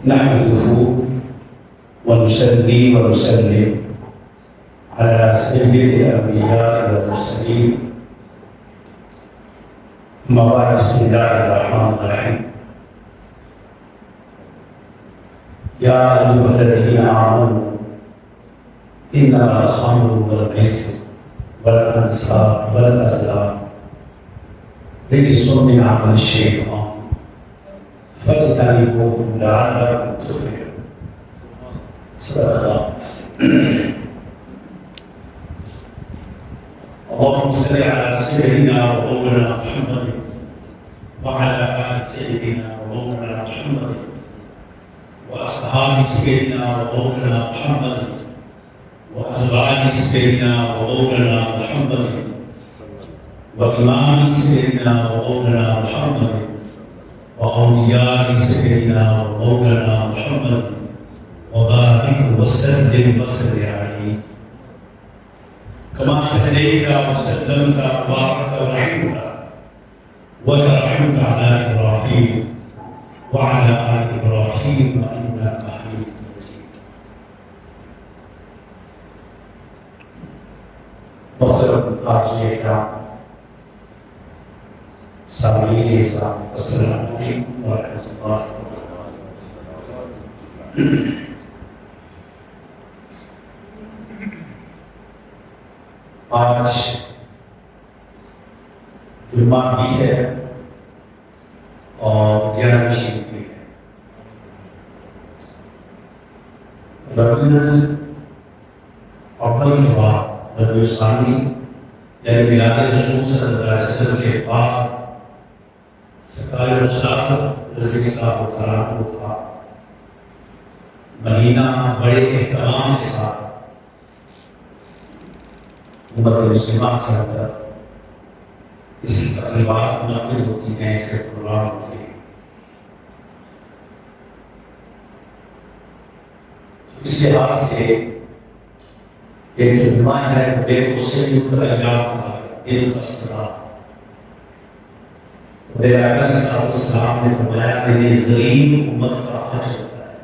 نحمده ونصلي ونسلم على سيد الأنبياء والمرسلين. أما بعد، بسم الله الرحمن الرحيم. يا أيها الذين آمنوا إنما الخمر والميسر والأنصاب والأزلام رجس من عمل الشيطان فاجتنبوه لعلكم تفلحون. صدق الله. اللهم صل على سيدنا ومولانا محمد وعلى آل سيدنا ومولانا محمد وأصحاب سيدنا ومولانا محمد وأزواج سيدنا ومولانا محمد وإمام سيدنا ومولانا محمد وأولياء سيدنا ومولانا محمد وبارك وسلم وصل عليه كما صليت وسلمت وباركت ورحمت وترحمت على إبراهيم وعلى آل إبراهيم إنك حميد مجيد. محترم حاضرین اکرام، سامعین اسلام، السلام علیکم ورحمۃ اللہ وبرکاتہ۔ آج جمعہ بھی ہے اور 11 شریف بھی ہے۔ ربیع الاول کے بعد ربیع الثانی یعنی میلاد رسول صلی اللہ علیہ وسلم کے بعد سرکار رسول رضی اللہ تعالیٰ عنہ کا مہینہ بڑے اہتمام کے ساتھ امت مسلمہ کے اندر اسی تقریبات منعقد ہوتی ہیں، اس کے پروگرام ہوتے ہیں۔ اس لحاظ سے ایک جمعہ ہے بے غصے کی ایام کا دل کا صدا۔ میرے آقا علیہ السلام نے فرمایا میری غریب امت کا حج ہوتا ہے۔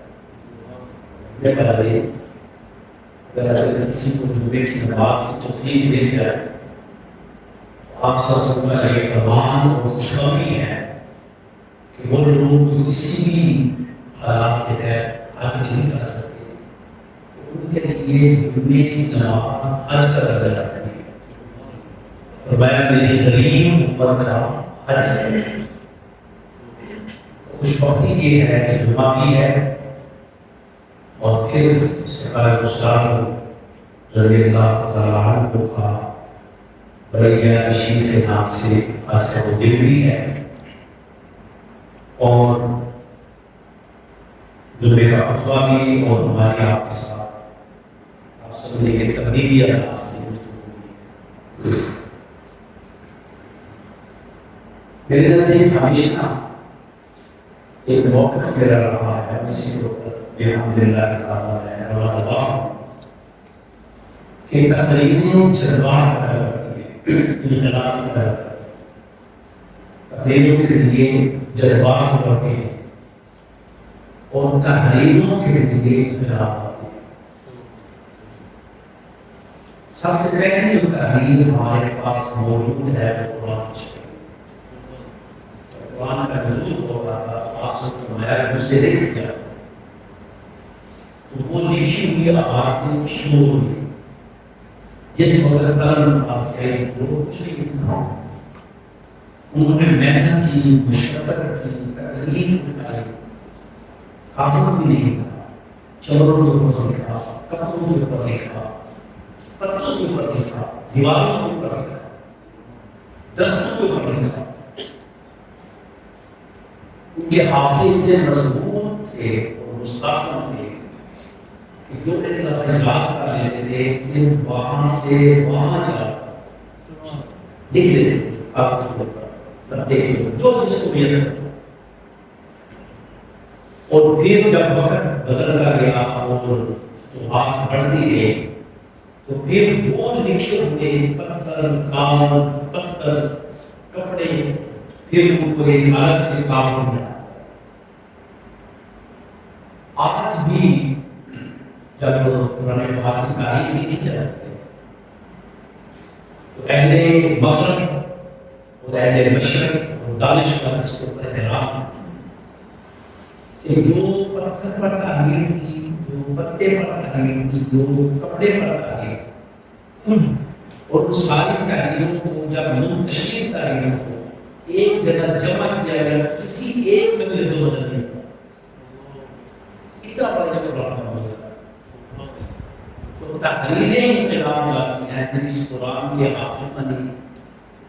یہ بتا دے اگر کسی کو جمعے کی نماز کی توفیق مل جائے تو آپ صلی اللہ علیہ وسلم کا ایک فرمان اور خوشخبری ہے کہ وہ لوگ جو کسی بھی حالات کے تحت حج نہیں کر سکتے تو ان کے لیے جمعے کی نماز حج کا درجہ رکھتی ہے۔ فرمایا میری غریب امت کا حج ہے۔ خوشبختی یہ ہے کہ جمعہ بھی ہے اور پھر سرکار استاد رضی اللہ تعالیٰ عنہ کا بڑے رشید کے نام سے آج کا وہ دن بھی ہے اور جمعے کا خطبہ بھی اور ہماری آپ کے ساتھ آپ سب نے یہ تقریبی انداز سے میرے نزدیک ہمیشہ ایک موقف میرا رہا ہے اسی کے اوپر الحمدللہ تعالیٰ ہے اللہ کہ تقریریں جذبات پیدا کرتی ہیں، انقلاب پیدا کرتی ہیں۔ تقریروں کے ذریعے جذبات بڑھتے ہیں اور تحریروں کے ذریعے انقلاب آتے ہیں۔ سب سے پہلے جو تحریر ہمارے پاس موجود ہے وہ قرآن شریف۔ قرآن کا نزول ہو رہا تھا تو آپ سب کو میں اسے دیکھ لیا تو وہ لکھی ہوئی عبارت نے اسلوب ہوئی جس وقت قلم پاس گئی وہ کچھ نہیں تھا۔ انہوں نے محنت کی، مشقت کی، تکلیف اٹھائی، کاغذ بھی نہیں تھا، چلوں کے اوپر لکھا، کپڑوں کے اوپر لکھا، پتوں کے اوپر لکھا، دیواروں کے اوپر لکھا، درختوں کے اوپر لکھا۔ ان کے حافظے اتنے مضبوط تھے اور مستقل تھے کہ جو ایک دفعہ یاد کر لیتے تھے پھر وہاں سے وہاں جا لکھ لیتے تھے کاغذ کے اوپر جو جس کو میسر اور پھر جب وقت بدلتا گیا اور ہاتھ بڑھتی گئی تو پھر وہ لکھے ہوئے پتھر، کاغذ، پتھر، کپڑے پھر ان کو ایک الگ سے کاغذ ملا جب قرآن پاک کی تاریخ لکھی جاتی ہے تو اہل مغرب اور اہل مشرق اور دانشور اس کو احترام کہ جو پتھر پر تعلیم تھی، جو پتے پر تعلیم تھی، جو کپڑے پر تعلیم، اور ان ساری تعلیموں کو جب منتشر تعلیموں کو ایک جگہ جمع کیا گیا کسی ایک میں بھی دو بدل نہیں تھا، اتنا بڑا جب قرآن کا موضوع تو تحریریں انقلاب لاتی ہیں جن اس قرآن کے حافظ بنی،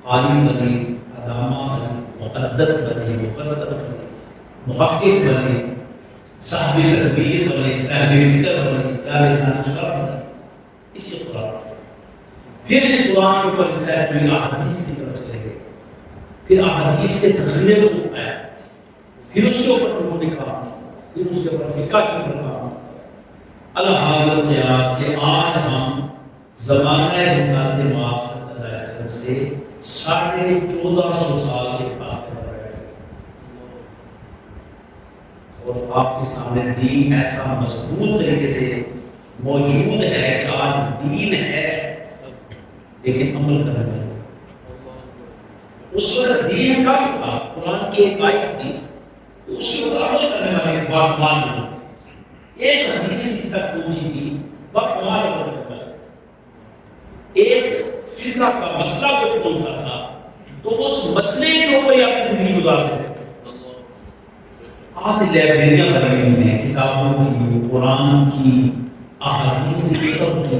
عالم بنی، علامہ بنی، مقدس بنی، مفسر بنی، محقق بنی، صاحب تدبیر بنی، صاحب فکر بنی، صاحب دانشور بنی، اسی قرآن سے پھر اس قرآن کے اوپر صاحب احادیث کی طرف چلے گئے، پھر احادیث کے ذخیرے کو اٹھایا، پھر اس کے اوپر انہوں نے کہا، پھر اس کے اوپر فقہ کے اوپر کہا، الحاظر قیاس کہ آج ہم زمانہ رسالت مآب صلی اللہ علیہ وسلم سے 1450 سال کے فاصلے پر بیٹھے اور آپ کے سامنے دین ایسا مضبوط طریقے سے موجود ہے کہ آج دین ہے لیکن عمل کرنے والے، اس وقت دین کم تھا، قرآن کی ایک آیت تھی تو اس کے اوپر عمل کرنے والے باکمال ہوتے، ایک حدیث کسی تک پہنچی تھی باکمال عمل کرنے والے، ایک فقہ کا مسئلہ کوئی پہنچتا تھا تو اس مسئلے کے اوپر ہی اپنی زندگی گزار دیتے تھے۔ آج لائبریریاں بنی ہوئی ہیں کتابوں کی، قرآن کی، احادیث کی کتب کی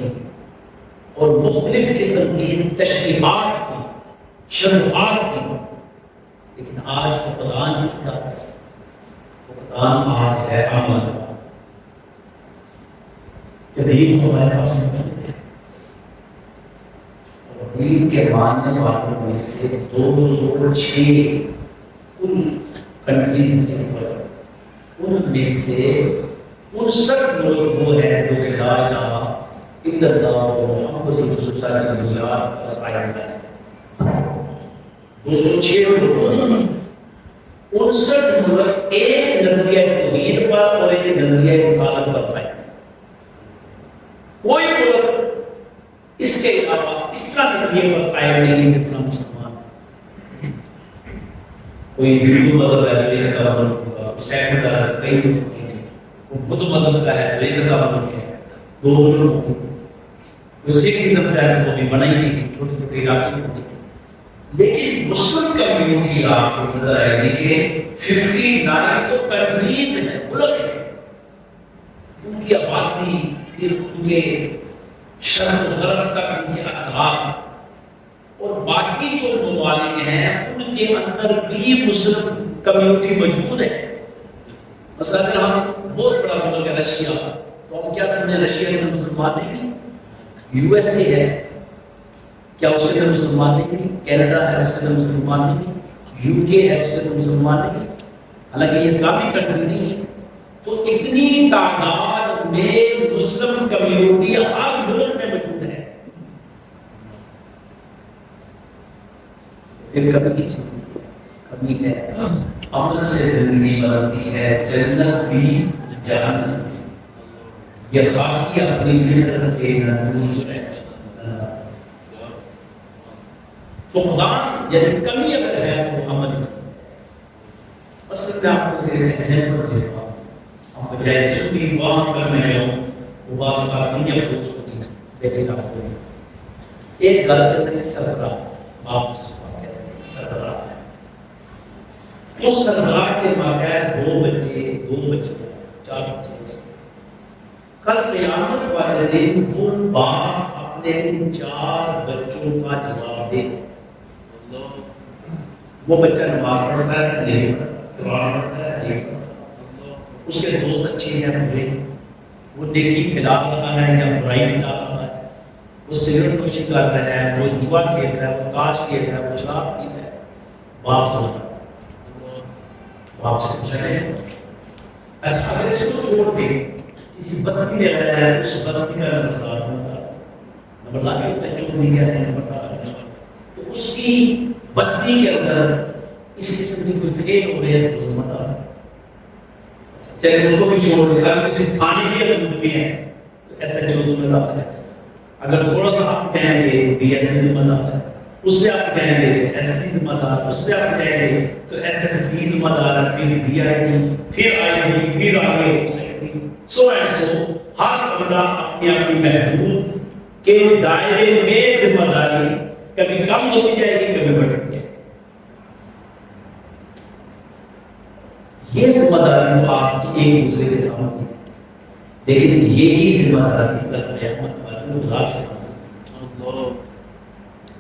اور مختلف قسم کی تشریحات کی، شروحات کی، لیکن آج فقدان کس کا ہے؟ فقدان آج ہے عمل کا۔ دین تو ہمارے پاس موجود ہے اور دین کے ماننے والوں میں سے 206 کل کنٹریز ہیں اس وقت، ان میں سے 59 لوگ وہ ہیں جو کہ لا الہ الا اللہ محمد رسول اللہ کی بنیاد پر قائم ہیں۔ 206 لوگ 59 ملک ایک نظریہ توحید پر اور ایک نظریہ رسالت پر قائم، کوئی ملک اس کے علاوہ اس طرح نظریے پر قائم نہیں جس طرح مسلمان ہیں۔ کوئی ہندو مذہب ہے تو ایک طرح ملک ہوگا، سیکولر ہے کئی ملک ہیں، کوئی بدھ مذہب کا ہے تو ایک طرح ملک ہے، 2 ملک ہوں گے، کوئی سکھزم کا ہے تو وہ بھی بنائی نہیں، چھوٹے چھوٹے علاقے ہوں گے، لیکن مسلم کمیونٹی آپ کو نظر آئے گی کہ 59 تو کنٹریز ہیں، ملک ہیں، ان کی آبادی، پھر ان کے شرق و غرب تک ان کے اثرات اور باقی جو ممالک ہیں ان کے اندر بھی مسلم کمیونٹی موجود ہے۔ مثلا اگر ہم بہت بڑا ملک ہے رشیا تو ہم کیا سمجھیں رشیا کے اندر مسلمان نہیں، یو ایس اے ہے کیا اس کے اندر مسلمان نہیں، کینیڈا ہے اس کے اندر مسلمان نہیں، یو کے ہے اس کے اندر مسلمان نہیں، حالانکہ یہ اسلامی کنٹری نہیں ہے۔ تو اتنی تعداد میں مسلم کمیونٹی ہر ملک میں موجود ہے، پھر کبھی کی چیز کمی ہے، عمل سے زندگی بنتی ہے، جنت بھی جہنم بھی، یہ خاکی اپنی فطرت کے نزول ہے۔ فقدان یعنی کمی اگر ہے تو عمل کرو۔ اصل میں آپ کو ایک ایگزامپل دیتا ہوں، آپ بجائے جو بھی وہاں کرنے جاؤں وہ بات بات نہیں اپروچ ہوتی، لیکن آپ کو ایک گھر کے اندر ایک سربراہ، آپ جس کو کہتے ہیں سربراہ ہے، اس سربراہ کے باقاعدہ 2 بچے 4 بچے، کل قیامت والے دن وہ باپ اپنے ان 4 بچوں کا جواب دے، وہ بچہ نماز پڑھتا ہے نہیں پڑھتا، قرآن پڑھتا ہے نہیں پڑھتا، اس کے دوست اچھے ہیں برے، وہ نیکی پھیلا رہا ہے یا برائی پھیلا رہا ہے، وہ سگریٹ نوشی کر رہا ہے، وہ جوا کھیل رہا ہے، وہ تاش کھیل رہا ہے، وہ شراب پی رہا ہے، باپ سمجھ رہا ہے، باپ سے پوچھا ہے اچھا اگر اس کو چھوڑ دے کسی بستی میں رہ رہا ہے، اس بستی کا نمبردار بھی ہوتا ہے، چوک نہیں کہتے ہیں نمبردار، تو اس کی بستی کے اندر اس قسم کی کوئی فیل ہو رہی ہے تو ذمہ دار ہے، چاہے اس کو بھی چھوڑ دے، اگر کسی تھانے کی حدود میں ہے ایس ایچ او ذمہ دار ہے، اگر تھوڑا سا آپ کہیں گے ڈی ایس پی ذمہ دار ہے، اس سے آپ کہیں گے ایس پی ذمہ دار، اس سے آپ کہیں گے تو ایس ایس پی ذمہ دار ہے، پھر ڈی آئی جی، پھر آئی جی، پھر آگے سیکرٹری، سو اینڈ سو ہر بندہ اپنی اپنی محدود کے دائرے میں ذمہ داری کبھی کم ہوتی جائے گی، کبھی بڑھتی جائے گی۔ یہ ذمہ داری تو آپ کی ایک دوسرے کے سامنے ہے، لیکن یہی ذمہ داری کل قیامت والے خدا کے سامنے،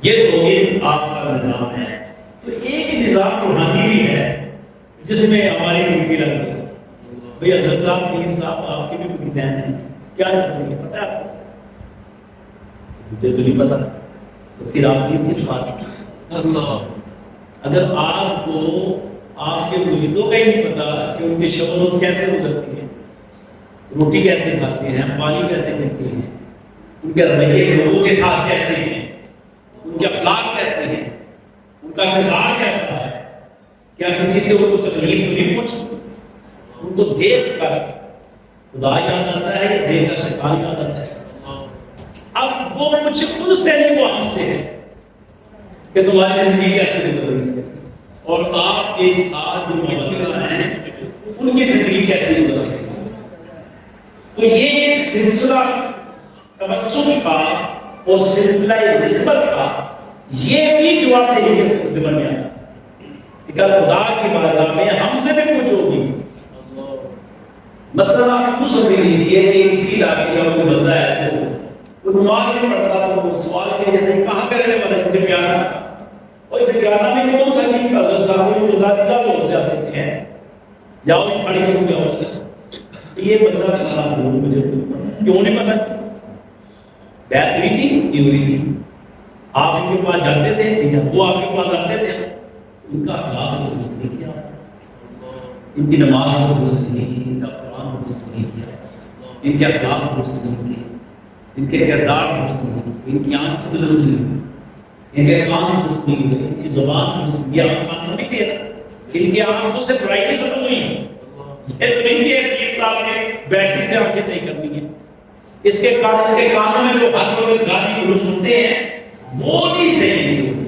یہ تو آپ کا نظام ہے۔ تو ایک نظام روحانی بھی ہے جس میں ہماری ڈیوٹی لگ گئی، بھئی حضرت صاحب پیر صاحب آپ کی بھی بہن ہیں، کیا کریں گے پتہ ہے آپ کو؟ مجھے تو نہیں پتا، تو پھر آپ پیر کس بات کی؟ اگر آپ کو آپ کے مریدوں کا ہی نہیں پتا کہ ان کے شب و روز کیسے گزرتی ہیں، روٹی کیسے کھاتے ہیں، پانی کیسے پیتے ہیں، ان کے رویے لوگوں کے ساتھ کیسے ہیں، ان کے اخلاق کیسے ہیں، ان کا کردار کیسا ہے، کیا کسی سے ان کو تکلیف تو نہیں پہنچتی؟ ان کو دیکھ کر خدا یاد آتا ہے یا دیکھ کر شیطان یاد آتا ہے؟ اب وہ مجھ ان سے نہیں، وہ ہم سے ہے کہ تمہاری زندگی کیسے گزر رہی ہے اور آپ کے ساتھ جو مسئلہ ہیں ان کی زندگی کیسے گزر رہی ہے۔ تو یہ ایک سلسلہ تمسک کا اور سلسلہ نسبت کا یہ بھی جواب دہی کے ذمہ میں آتا کہ کل خدا کی بارگاہ میں ہم سے بھی پوچھو گی۔ مثلا آپ کو سمجھ لیجیے کہ اسی علاقے کا کوئی بندہ ہے تو وہ نماز نہیں پڑھتا تو وہ سوال کیا جاتا ہے کہاں کا رہنے والا ہے؟ جٹیانہ کا۔ اور جٹیانہ میں کون تھا کہ حضرت صاحب کو خدا صاحب لوگ سے آتے تھے جاؤ پڑھ کے ہوں گے، یہ بندہ خراب ہو مجھے کیوں نہیں پتا؟ بیعت ہوئی تھی جی ہوئی تھی، آپ ان کے پاس جاتے تھے جی وہ آپ کے پاس آتے تھے، ان کا اخلاق کو درست نہیں کیا، ان کی نماز کو درست نہیں کی، ان کا قرآن کو درست نہیں کیا، ان کے اخلاق کو درست نہیں کیے، ان کے کردار درست نہیں کیے، ان کی آنکھ درست نہیں ہوئی، ان کے کان درست نہیں ہوئے، ان کی زبان درست نہیں، یہ آپ کان سمجھتے ہیں ان کی آنکھوں سے برائی نہیں ختم ہوئی، یہ تو نہیں کہ پیر صاحب نے بیٹری سے آنکھیں صحیح کرنی ہے، اس کے کانوں میں جو ہر وقت گالی گلوچ سنتے ہیں وہ نہیں صحیح ہوتی،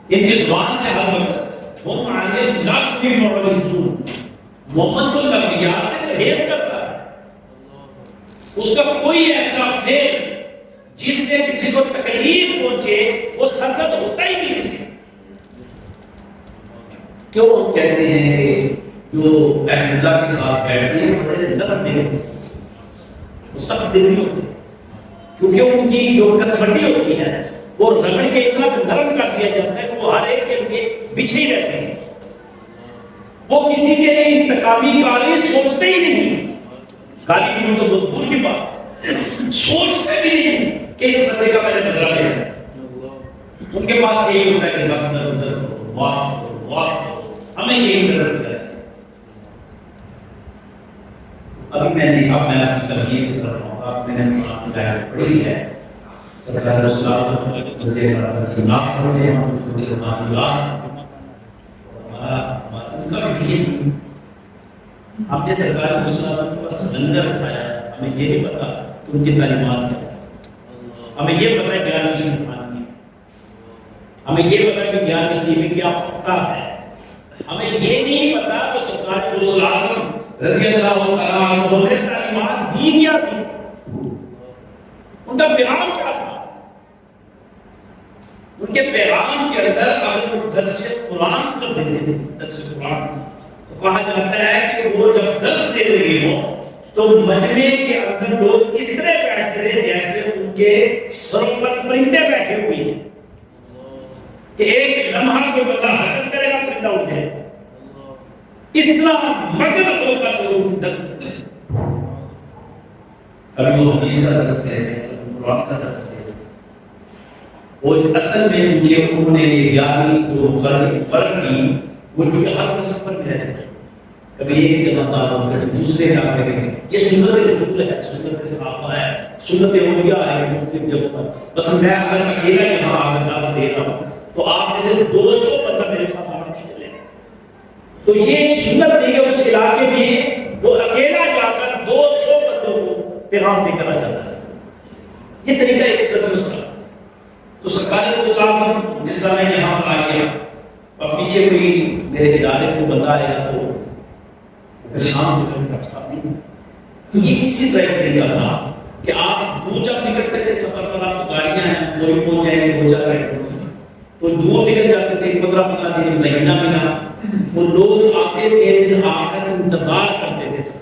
ان کی زبان سے ہر وقت وہ معنی لفظ بھی معرضون، محمد تو لفظیات سے پرہیز کرتا ہے، اس کا کوئی ایسا فعل جس سے کسی کو تکلیف پہنچے وہ سرزد ہوتا ہی نہیں اسے۔ کیوں ہم کہتے ہیں کہ جو اہل اللہ کے ساتھ بیٹھتے ہیں بڑے نرم دل ہوتے ہیں، وہ سخت دل نہیں ہوتے، کیونکہ ان کی جو کسوٹی ہوتی ہے وہ رگڑ کے اتنا نرم کر دیا جاتا ہے کہ وہ ہر ایک کے لیے بچھے ہی رہتے ہیں، وہ کسی کے لیے انتقامی کاری سوچتے ہی نہیں، گالی بھی تو بہت دور کی بات، سوچتے بھی نہیں کہ اس بندے کا میں نے بدلہ لینا، ان کے پاس یہی ہوتا ہے کہ بس نظر واقف ہمیں یہی درست ہے۔ ابھی میں نے کہا میں اپنی ترجیح سے کر رہا ہوں، میں نے قرآن کی آیت پڑھی ہے، سرکار رسول اللہ صلی اللہ علیہ وسلم کی ناصر سے ہم خود قرآن اللہ اس کا بھی ہم نے سرکار رسول اللہ صلی اللہ علیہ وسلم کے پاس لنگر کھایا، ہمیں یہ نہیں پتا کہ ان کی تعلیمات کیا، ہمیں یہ پتا ہے گیان مشین کھانی ہے، ہمیں یہ پتا ہے کہ گیان مشین میں کیا پختہ ہے، ہمیں یہ نہیں پتا کہ سرکار رسول اللہ صلی اللہ علیہ وسلم رضی اللہ عنہ نے تعلیمات دی کیا تھی، ان کا پیغام کیا تھا، ان کے پیغام کے اندر اگر وہ درس قرآن صرف دیتے تھے، درس قرآن تو کہا جاتا ہے کہ وہ جب درس دے رہے ہوں تو مجمع کے اندر لوگ اس طرح بیٹھتے تھے جیسے ان کے سروں پر پرندے بیٹھے ہوئے ہیں، کہ ایک لمحہ کوئی بندہ حرکت کرے گا پرندہ اٹھ جائے، اس طرح مگن ہو کر لوگ درس دیتے ہیں، کبھی وہ حدیث کا درس دے رہے ہیں تو قرآن کا درس دے رہے ہیں، اور اصل میں کیونکہ انہوں نے یہ گیانی کو فرق کی، وہ جو ہر میں سفر میں رہتے ہیں، کبھی ایک جگہ تعلق کریں دوسرے علاقے میں، یہ سنت رسول ہے، سنت صحابہ ہے، سنت اولیاء ہے مختلف جگہوں پر، بس میں اگر اکیلا یہاں آ کر دعوت دے رہا ہوں تو آپ میں سے 200 بندہ میرے پاس آنا مشکل ہے، تو یہ ایک سنت دی ہے اس علاقے میں، وہ اکیلا جا کر 200 بندوں کو پیغام دے کر آ جاتا ہے، یہ طریقہ ایک سبھی اس کا. تو سرکاری استاد جس طرح میں یہاں پر آ گیا اور پیچھے کوئی میرے ادارے کو بندہ آئے گا تو شام کو ڈاکٹر صاحب نہیں. تو یہ اسی طرح کا طریقہ تھا کہ آپ دور جب نکلتے تھے سفر پر، آپ کو گاڑیاں ہیں کوئی پہنچ جائیں گے 2-4 گھنٹے، تو دور نکل جاتے تھے 15-15 دن مہینہ مہینہ. وہ لوگ آتے تھے پھر آ کر انتظار کرتے تھے سفر.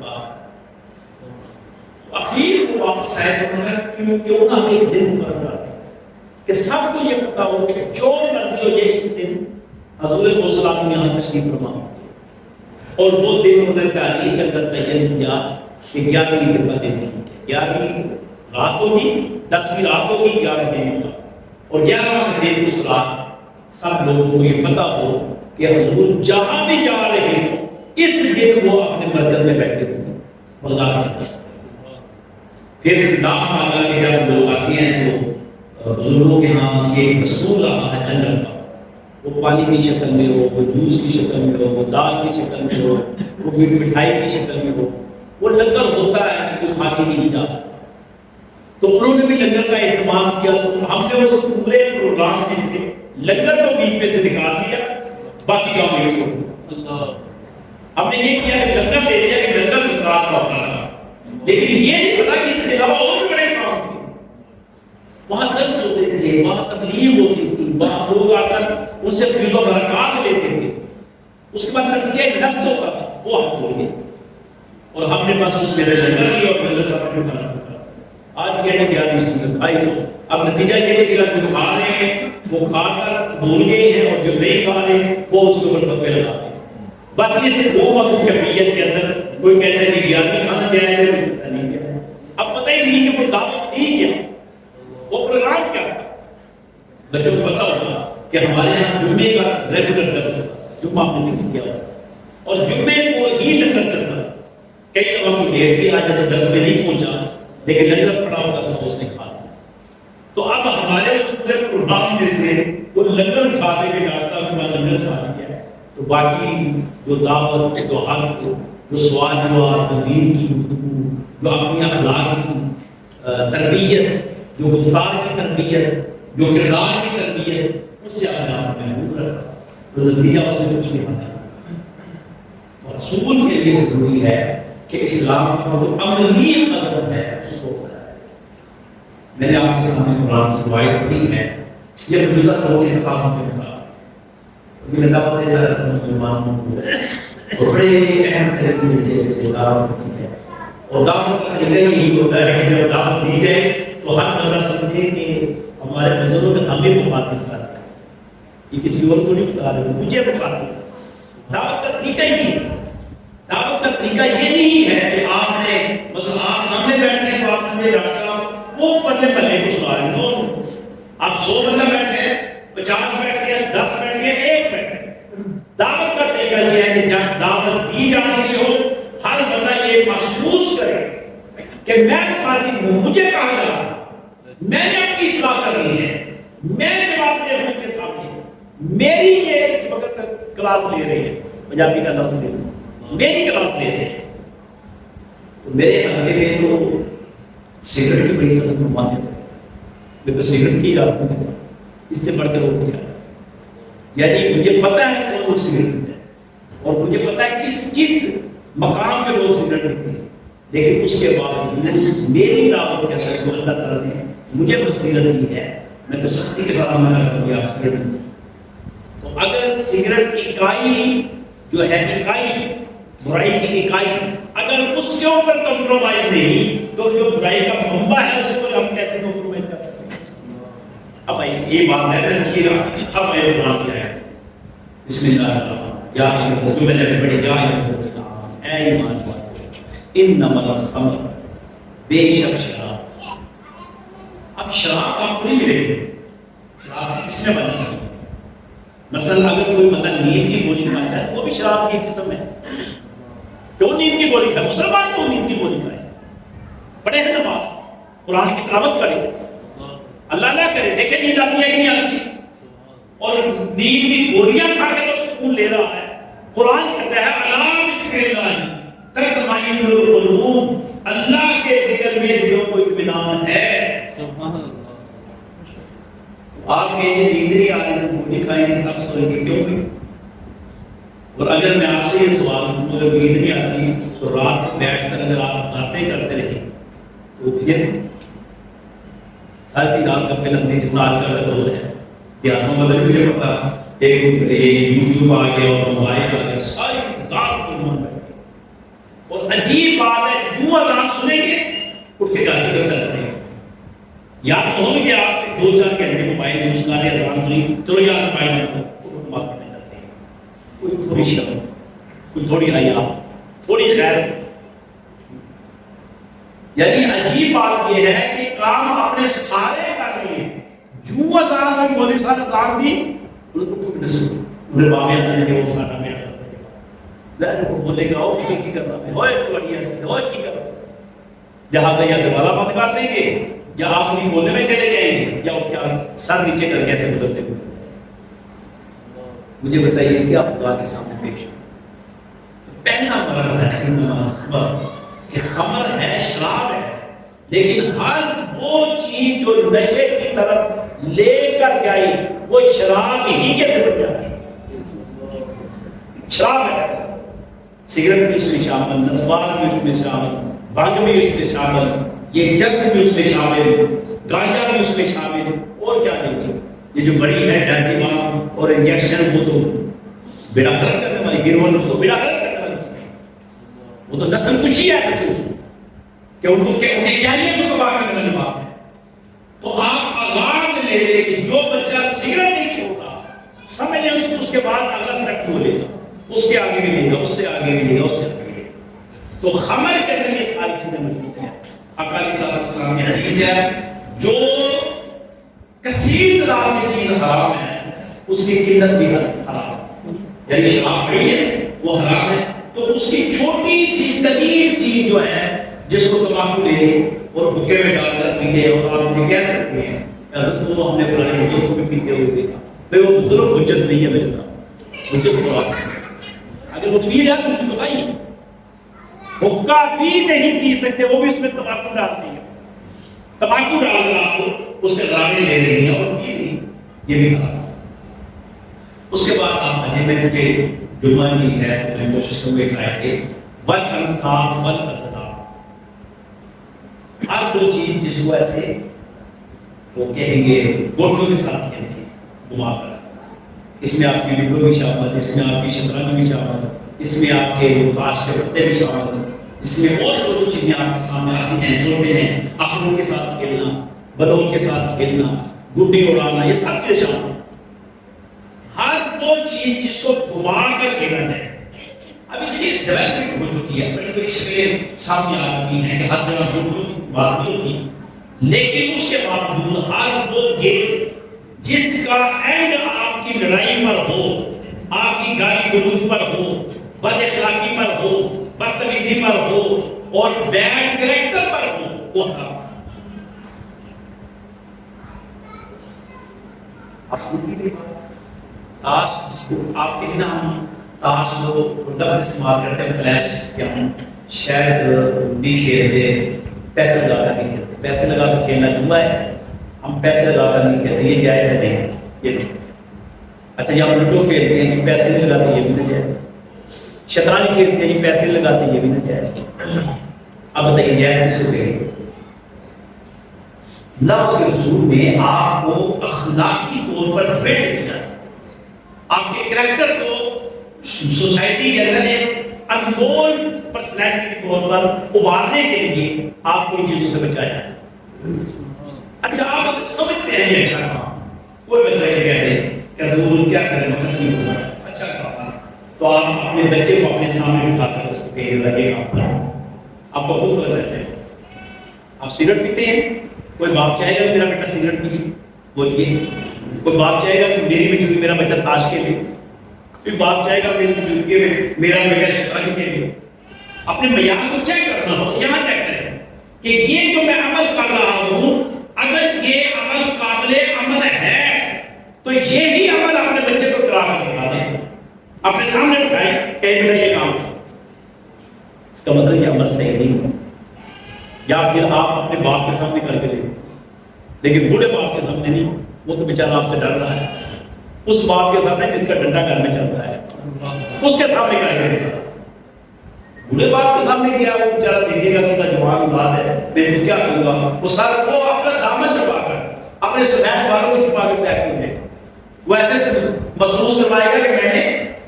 اخیر وہ واپس آئے تو انہوں نے کیوں نہ ایک دن مقرر کر دیا کہ سب کو یہ پتا ہو کہ جو مرضی ہو یہ اس دن حضور غوث یہاں تشریف فرما. اور وہ دن انہوں نے تاریخ کے اندر تعین کیا کہ 11ویں دن کا دن ٹھیک ہے، 11ویں رات ہوگی، 10ویں رات ہوگی، 11 دن ہوگا. اور 11واں دن اس رات سب لوگوں کو یہ پتا ہو کہ حضور جہاں بھی جا رہے ہوں اس دن وہ اپنے مرکز میں بیٹھے ہوئے بغداد. پھر نام آگا کہ جب لوگ آتے ہیں تو بزرگوں کے ہاں یہ دستور رہا ہے جنگل کا، وہ پانی کی شکل میں ہو، وہ جوس کی شکل میں ہو، وہ دال کی شکل میں ہو، وہ مٹھائی کی شکل میں ہو، وہ لنگر ہوتا ہے کہ کوئی کھا کے نہیں جا سکتا. تو انہوں نے بھی لنگر کا اہتمام کیا. تو ہم نے اس پورے پروگرام میں سے لنگر کو بیچ میں سے نکال دیا، باقی کام یہ چھوڑ. ہم نے یہ کیا کہ لنگر دے دیا کہ لنگر سرکار کا ہوتا ہے، لیکن یہ نہیں پتا کہ اس کے علاوہ اور بھی بڑے کام تھے. وہاں درس ہوتے تھے، وہاں تبلیغ ہوتی تھی، وہاں لوگ آ کر ان سے فیض و برکات لیتے تھے. اس کے بعد تزکیہ نفس ہوتا تھا، وہ ہم بول گئے اور ہم نے بس اس میں سے لنگر لیا اور لنگر سب نے کھانا. آج کہنے کہ یار کھائی تو اب نتیجہ یہ نکلا جو کھا رہے ہیں وہ کھا کر بھول گئے ہیں اور جو نہیں کھا رہے ہیں وہ اس کے اوپر فتوے لگاتے ہیں. بس یہ سے دو مقبول کیفیت کے اندر کوئی کہتا ہے کہ 11ویں کھانا جائے ہے، کوئی پتہ نہیں کیا ہے. اب پتہ ہی نہیں کہ وہ دعوت تھی کیا، وہ پروگرام کیا تھا. بچوں کو پتا ہوگا کہ ہمارے یہاں جمعے کا ریگولر درس ہوتا، جمعہ ہم نے فکس کیا ہوتا اور جمعے کو ہی لنگر چلتا. کئی دفعہ کوئی لیٹ بھی آ جاتا درس میں نہیں پہنچا لیکن لنگر پڑا ہوتا تھا اس نے کھا لیا. تو اب ہمارے اس پورے پروگرام میں سے وہ لنگر اٹھا دے کہ ڈاکٹر صاحب نے لنگر کھا لیا ہے، تو باقی جو دعوت، جو حق، جو سوال جواب، جو دین کی گفتگو، جو اپنی اخلاق کی تربیت، جو گفتار کی تربیت، جو کردار کی تربیت، اس سے اپنے آپ کو محبوب کرتا تو نتیجہ اس میں کچھ نہیں حاصل. رسول کے لیے ضروری ہے کہ اسلام کا جو عملی قدم ہے اس کو بتائیں. میں نے آپ کے سامنے قرآن کی روایت پڑھی ہے، یہ موجودہ دور کے تقاضوں کے مطابق یہ دعوت دیتا ہے مسلمانوں کو اور بڑے اہم طریقے سے دعوت ہوتی ہے. اور دعوت کا طریقہ یہی ہوتا ہے کہ جب دعوت دی جائے تو ہر بندہ سمجھے کہ ہمارے بزرگوں نے ہمیں مخاطب کر رہا ہے، یہ کسی اور کو نہیں بتا رہے، مجھے مخاطب. دعوت کا طریقہ ہی نہیں، دعوت کا طریقہ یہ نہیں ہے کہ آپ نے مثلا آپ سامنے بیٹھے ہیں تو آپ سمجھے ڈاکٹر صاحب وہ پلے پلے کو سنا رہے ہیں. نو، آپ 100 بندہ بیٹھے ہیں، 50 بیٹھے ہیں، 10 بیٹھے ہیں، 1 بیٹھے ہیں. دعوت کا طریقہ یہ ہے کہ جب دعوت دی جا رہی ہو ہر بندہ یہ محسوس کرے کہ میں مخاطب ہوں، مجھے کہا جا رہا ہے، میں نے اپنی اصلاح کرنی ہے، میں جواب دے ہوں کے سامنے، میری یہ اس وقت کلاس لے رہی ہے، پنجابی کا لفظ لے رہی ہے، میری کلاس لے رہے ہیں. تو میرے حلقے میں تو سگریٹ کی بڑی سخت ممانعت ہے، میں تو سگریٹ کی اجازت نہیں دیتا، اس سے بڑھ کر روک دیا. یعنی مجھے پتا ہے کون لوگ سگریٹ پیتے ہیں اور مجھے پتا ہے کس مقام کے لوگ سگریٹ پیتے ہیں، لیکن اس کے بعد میری دعوت کے اثر جو اللہ تعالیٰ نے مجھے بصیرت دی ہے، میں تو سختی کے ساتھ منع کرتا ہوں کہ آپ سگریٹ نہیں پیتے. تو اگر سگریٹ کی اکائی جو ہے، اکائی برائی کی اکائی، اگر اس کے اوپر کمپرومائز نہیں تو جو برائی کا منبع ہے اس پر ہم کیسے کمپرومائز کر سکتے ہیں؟ اب یہ بات ذہن رکھیے گا. اب میں قرآن کیا ہے، بسم اللہ الرحمن یا جو میں نے پڑھی، یا اے ایمان والو انما الخمر، بے شک شراب. اب شراب آپ کو نہیں ملے گی، شراب کس میں بنتی ہے؟ مثلا اگر کوئی بندہ نیند کی گولی کھائے ہے وہ بھی شراب کی قسم ہے. کیوں نیند کی گولی کھائے؟ مسلمان کیوں نیند کی گولی کھائے؟ پڑھے ہیں نماز، قرآن کی تلاوت کرے، اللہ نہ کرے دیکھیں نیند آتی ہے کہ نہیں آتی، اور نیند کی گولیاں کھا کے تو سکون لے رہا ہے. قرآن کہتا ہے الا بذکر اللہ تطمئن القلوب، اللہ کے ذکر میں دلوں کو اطمینان ہے. آپ کے یہ نیند نہیں آ رہی ہے، گولی کھائیں گے تب سوئیں گے کیوں نہیں؟ اور اگر میں آپ سے یہ سوال کروں اگر نیند نہیں آتی تو رات بیٹھ کر اگر آپ باتیں کرتے رہے تو پھر ساری رات کا فلم دیکھ سال کا دور ہے دیہاتوں میں تو مجھے پتا ایک یوٹیوب آ گیا اور موبائل آ گیا ساری رات کو من بیٹھے اور عجیب بات ہے جو اذان سنیں گے اٹھ کے گاڑی کر چلتے ہیں یا تو ہو گیا آپ 2-4 گھنٹے موبائل یوز کر رہے اذان سنی چلو یار موبائل کو چلتے ہیں کوئی تھوڑی شرم کوئی تھوڑی حیا تھوڑی خیر یعنی عجیب بات یہ ہے کہ کام اپنے سارے کر رہے ہیں جو اذان ہوئی مولوی صاحب اذان دی ان کو ٹھیک نسل انہیں بابے آنے کے وہ ساڑھا میں لہر کو بولے گا اوہ کی کرنا ہے ہوئے بڑی ایسے ہوئے کی کرنا لہذا یا دروازہ بند کر دیں گے یا آپ نہیں بولنے میں چلے جائیں گے یا وہ کیا سر نیچے کر کیسے گزرتے ہوئے مجھے بتائیے کہ آپ خدا کے سامنے پیش تو پہلا مرحلہ ہے خمر کہ خمر ہے شراب ہے لیکن ہر وہ چیز جو نشے کی طرف لے کر جائے وہ شراب ہی کے سے بن جاتی ہے شراب ہے سگریٹ بھی اس میں شامل نسوار بھی اس میں شامل بھنگ بھی اس میں شامل یہ چرس بھی اس میں شامل گانجا بھی اس میں شامل اور کیا نہیں ہے یہ جو بڑی ہے ڈازیمام اور انجیکشن وہ تو بیڑا غلط کرنے والی گروہ وہ تو بیڑا غلط کرنے والی چیز ہے وہ تو نسل کشی ہے بچوں کی کہ ان کو کیا یہ تو تباہ کرنے والی بات ہے تو آپ آغاز لے لے کہ جو بچہ سگریٹ نہیں چھوڑتا سمجھ لیں اس کے بعد اگلا سٹیپ لے گا اس کے آگے بھی لے گا اس سے آگے بھی لے گا اس سے آگے بھی لے گا تو خمر کے اندر یہ ساری چیزیں موجود ہیں اقالی صاحب السلام کی حدیث ہے جو کثیر تعداد میں چیز حرام ہے اس کی قلت بھی حرام ہے یعنی شراب پڑی ہے وہ حرام ہے تو اس کی چھوٹی سی قلیل چیز جو ہے جس کو تمباکو لے لے اور بھکے میں ڈال کر پیجیے اور آپ مجھے کہہ سکتے ہیں حضرت تو ہم نے فلانے بزرگ کو بھی پیتے ہوئے دیکھا بھائی وہ بزرگ حجت نہیں ہے میرے ساتھ حجت کو اگر وہ پی رہا تو مجھے بتائیے حکا بھی نہیں پی سکتے وہ بھی اس میں تمباکو ڈالتے ہیں تمباکو ڈال کر آپ کو اس کے غرامے لے رہی ہیں اور پی رہی یہ بھی حرام اس کے بعد آپ مجھے میں چونکہ جمعہ کی ہے تو میں کوشش کروں گا اس آیت کے والانصاب والازلام ہر کوئی چیز جس کو ایسے وہ کہیں گے گوٹھوں کے ساتھ کھیلتے ہیں گھما کر اس میں آپ کی لوڈو بھی شامل اس میں آپ کی شطرنج بھی شامل اس میں آپ کے تاش کے پتے بھی شامل اس میں اور جو چیزیں آپ کے سامنے آتی ہیں سوتے ہیں آخروں کے ساتھ کھیلنا بلوں کے ساتھ کھیلنا گڈی اڑانا یہ سب چیز شامل ہیں ہر وہ چیز جس کو گھما کر کھیلا جائے اب اس کی ڈیولپمنٹ ہو چکی ہے بڑی بڑی شکلیں سامنے آ چکی ہیں کہ ہر جگہ گھوٹوں کی بات نہیں ہوتی لیکن اس کے باوجود ہر وہ گیم جس کا اینڈ آپ کی لڑائی پر ہو آپ کی گالی گلوچ پر ہو بد اخلاقی پر ہو بدتمیزی پر ہو اور بیڈ کریکٹر پر ہو وہ حرام آپ سنیے تاش جس کو آپ کہنا ہم تاش لوگ لفظ استعمال کرتے ہیں فلیش یا ہم شاید بھی کھیلتے پیسے لگا کر نہیں کھیلتے پیسے لگا کر کھیلنا جمعہ ہے ہم پیسے لگا کر نہیں کھیلتے یہ جائز ہے نہیں یہ نہیں اچھا یہ ہم لوڈو کھیلتے ہیں کہ پیسے نہیں لگاتے یہ بھی نہ جائز شطرنج کھیلتے ہیں کہ پیسے نہیں لگاتے یہ بھی نہ جائز اب بتائیے جائز کس کو کہے لفظ کے رسول میں آپ کو اخلاقی طور پر فٹ دیا آپ کے کریکٹر کو سوسائٹی کے اندر ایک انمول پرسنالٹی کے طور پر ابھارنے کے لیے آپ کو ان چیزوں سے بچایا اچھا آپ سمجھتے ہیں یہ اچھا کام کوئی بچہ یہ کہتے ہیں کہ حضور کیا کریں وقت نہیں ہوگا اچھا کام تو آپ اپنے بچے کو اپنے سامنے اٹھا کر اس کو کہے لگے کام کریں آپ کو خود پتہ چلے آپ سگریٹ پیتے ہیں کوئی باپ چاہے گا میرا بیٹا سگریٹ پی بولیے کوئی باپ چاہے گا کہ میری بچی میرا بچہ تاش کھیلے کوئی باپ چاہے گا میری بچی میں میرا بیٹا شطرنج کھیلے اپنے معیار کو چیک کرنا ہو یہاں چیک کریں کہ یہ جو میں عمل کر رہا ہوں اگر یہ عمل قابل عمل ہے تو یہی عمل اپنے بچے کو کرا کر دکھا دیں اپنے سامنے اٹھائیں کہ میرا یہ کام ہے اس کا مطلب یہ عمل صحیح نہیں ہے یا پھر آپ اپنے باپ کے سامنے کر کے دیں لیکن بوڑھے باپ کے سامنے نہیں، وہ تو بیچارہ آپ سے ڈر رہا ہے، اس باپ کے سامنے جس کا ڈنڈا گھر میں چلتا ہے اس کے سامنے کیا کرے گا؟ بوڑھے باپ کے سامنے کیا وہ بیچارہ دیکھے گا کہ جوان اولاد ہے، میں کیا کروں گا، وہ سر وہ اپنا دامن چھپا کر اپنے سفید بالوں کو چھپا کر سیف کر دے گا، وہ ایسے محسوس کروائے گا کہ میں نے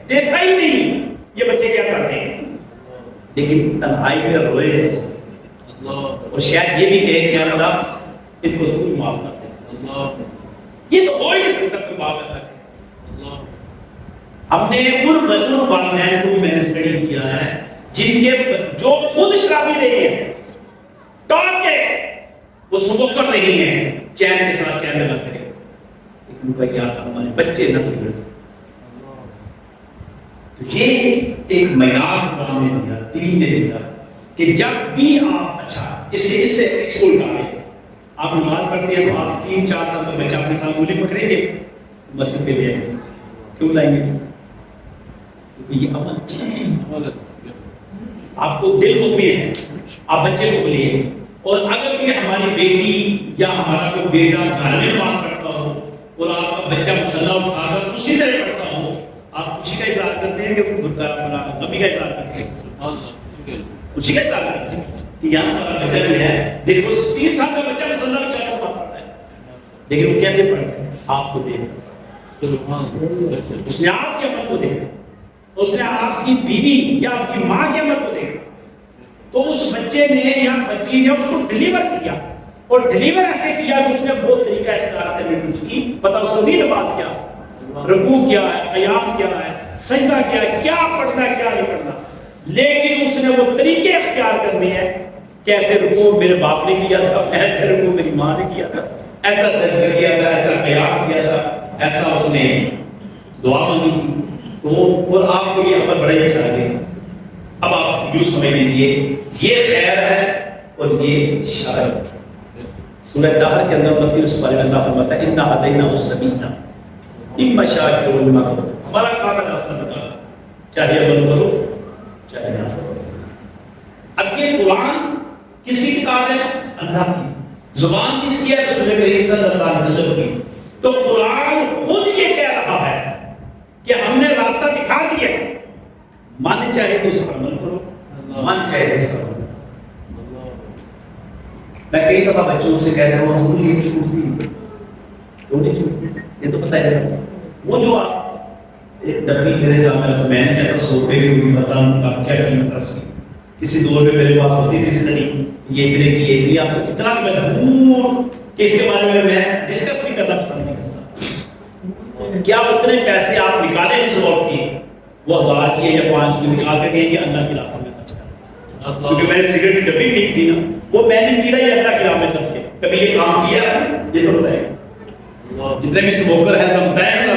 دیکھا ہی نہیں یہ بچے کیا کرتے ہیں، لیکن تنہائی میں روئے اور شاید یہ بھی کہے کہ اللہ ان کو تو معاف کر دے، یہ تو ہو ہی نہیں سکتا کوئی باپ ایسا کہ ہم نے ان والدین کو بھی میں نے اسٹڈی کیا ہے جن کے جو خود شرابی رہی ہیں، ٹاپ کے وہ صبح کر رہی ہیں، چین کے ساتھ چین لگاتے رہے، لیکن ان کا کیا تھا ہمارے بچے نہ سگریٹ۔ تو یہ ایک معیار قرآن نے دیا، دین نے دیا کہ جب بھی آپ اچھا اس سے اسکول ڈالیں، آپ نماز پڑھتے ہیں تو آپ 3-4 سال کا بچہ اپنے ساتھ انگلی پکڑیں گے مسجد کے لیے، کیوں لائیں گے؟ کیونکہ یہ عمل چاہیے، آپ کو دل مطمئن ہے، آپ بچے کو بولیے، اور اگر کوئی ہماری بیٹی یا ہمارا کوئی بیٹا گھر میں نماز پڑھتا ہو اور آپ کا بچہ مسئلہ اٹھا کر اسی طرح پڑھتا ہو، آپ خوشی کا اظہار کرتے ہیں کہ غمی کا اظہار کرتے ہیں؟ خوشی کا اظہار کرتے ہیں کہ یہاں ہمارا بچہ جو ہے، دیکھو 3 سال کا بچہ مسئلہ اٹھا کر نماز پڑھتا ہے، لیکن وہ کیسے پڑھتا ہے؟ آپ کو دیکھ، اس نے آپ کے عمل کو دیکھا، اس نے آپ کی بیوی یا آپ کی ماں کے عمل کو دیکھا، تو اس بچے نے یا بچی نے اس کو ڈلیور کیا، اور ڈلیور ایسے کیا کہ اس نے وہ طریقہ اختیار کرنے کی پتہ اس کو نہیں، نماز کیا، رکوع کیا ہے، قیام کیا ہے، سجدہ کیا ہے، کیا پڑھنا ہے کیا نہیں پڑھنا، لیکن اس نے وہ طریقے اختیار کرنے ہیں کہ ایسے رکوع میرے باپ نے کیا تھا، ایسے رکوع میری ماں نے کیا تھا، ایسا سجدہ کیا تھا، ایسا قیام کیا تھا، ایسا اس نے دعا مانگی تھی، تو اور آپ کو یہ عمل بڑا ہی اچھا لگے۔ اب آپ یوں سمجھ لیجئے یہ خیر ہے اور یہ شر ہے۔ سورہ دہر کے اندر متی اس بارے میں اللہ فرماتا ہے اِنَّا هَدَيْنَاهُ السَّبِيلَ إِمَّا شَاكِرًا وَإِمَّا كَفُورًا، ہمارا کام ہے راستہ بتانا، چاہے عمل کرو چاہے نہ کرو۔ اب یہ قرآن کس کی کتاب ہے؟ اللہ کی۔ زبان کس کی ہے؟ رسول کریم صلی اللہ علیہ وسلم کی۔ تو قرآن خود یہ کہہ رہا ہے کہ ہم نے راستہ دکھا دیا، من چاہے تو اس پر عمل کرو، من چاہے تو اس پر عمل کرو۔ میں کئی دفعہ بچوں سے کہتا ہوں حضور یہ چھوٹتی کیوں نہیں چھوٹتی؟ یہ تو پتہ ہے وہ جو آپ ایک ڈبی میرے جامع میں نے کہتا 100 روپے کی ہوگی، بتاؤں آپ کیا قیمت کر سکیں، کسی دور میں میرے پاس ہوتی تھی اسٹڈی یہ اتنے کی یہ اتنی، آپ تو اتنا مجبور کہ اس کے بارے میں ڈسکس بھی کرنا پسند نہیں کرتا۔ کیا اتنے پیسے آپ نکالیں اس وقت کی، وہ 1000 کی یا 5 کی نکال کے دیں گے اللہ کی راہ میں خرچ کریں، کیونکہ میں نے سگریٹ کی ڈبی بھی تھی نا، وہ میں نے پی رہا ہے اللہ کی راہ میں خرچ کیا، کبھی یہ کام کیا یہ تو بتائے گا، جتنے بھی سموکر ہیں تو بتائیں گا،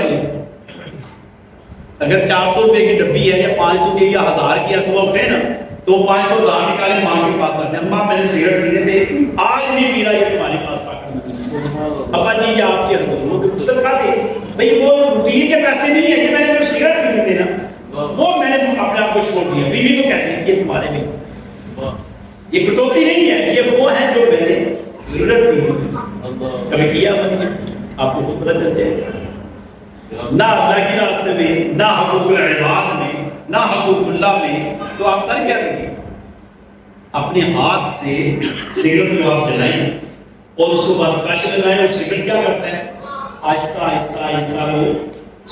اگر 400 روپے کی ڈبی ہے یا 500 کی یا 1000 کی صبح اٹھے نا تو 500 1000 نکالے ماں کے پاس رکھتے ہیں، ماں میں نے سگریٹ پینے تھے آج نہیں پی رہا، یہ تمہارے پاس پاک ابا جی یہ آپ کی رسول وہ پتر کھا دے بھئی، وہ روٹین کے پیسے نہیں ہے کہ میں نے جو سگریٹ پینے تھے نا وہ میں نے اپنے آپ کو چھوڑ دیا، بیوی تو کہتی ہے یہ تمہارے میں، یہ کٹوتی نہیں ہے، یہ وہ ہے جو میں نے سگریٹ پی کبھی کیا آپ کو خود پتہ چلتے ہیں، نہ اللہ کی راستے میں، نہ حقوق العباد میں، نہ حقوق اللہ میں، تو آپ کر کیا رہے ہیں؟ اپنے ہاتھ سے سگریٹ کو آپ جلائیں اور اس کو بعد کش لگائیں، اور سگریٹ کیا کرتا ہے؟ آہستہ آہستہ آہستہ وہ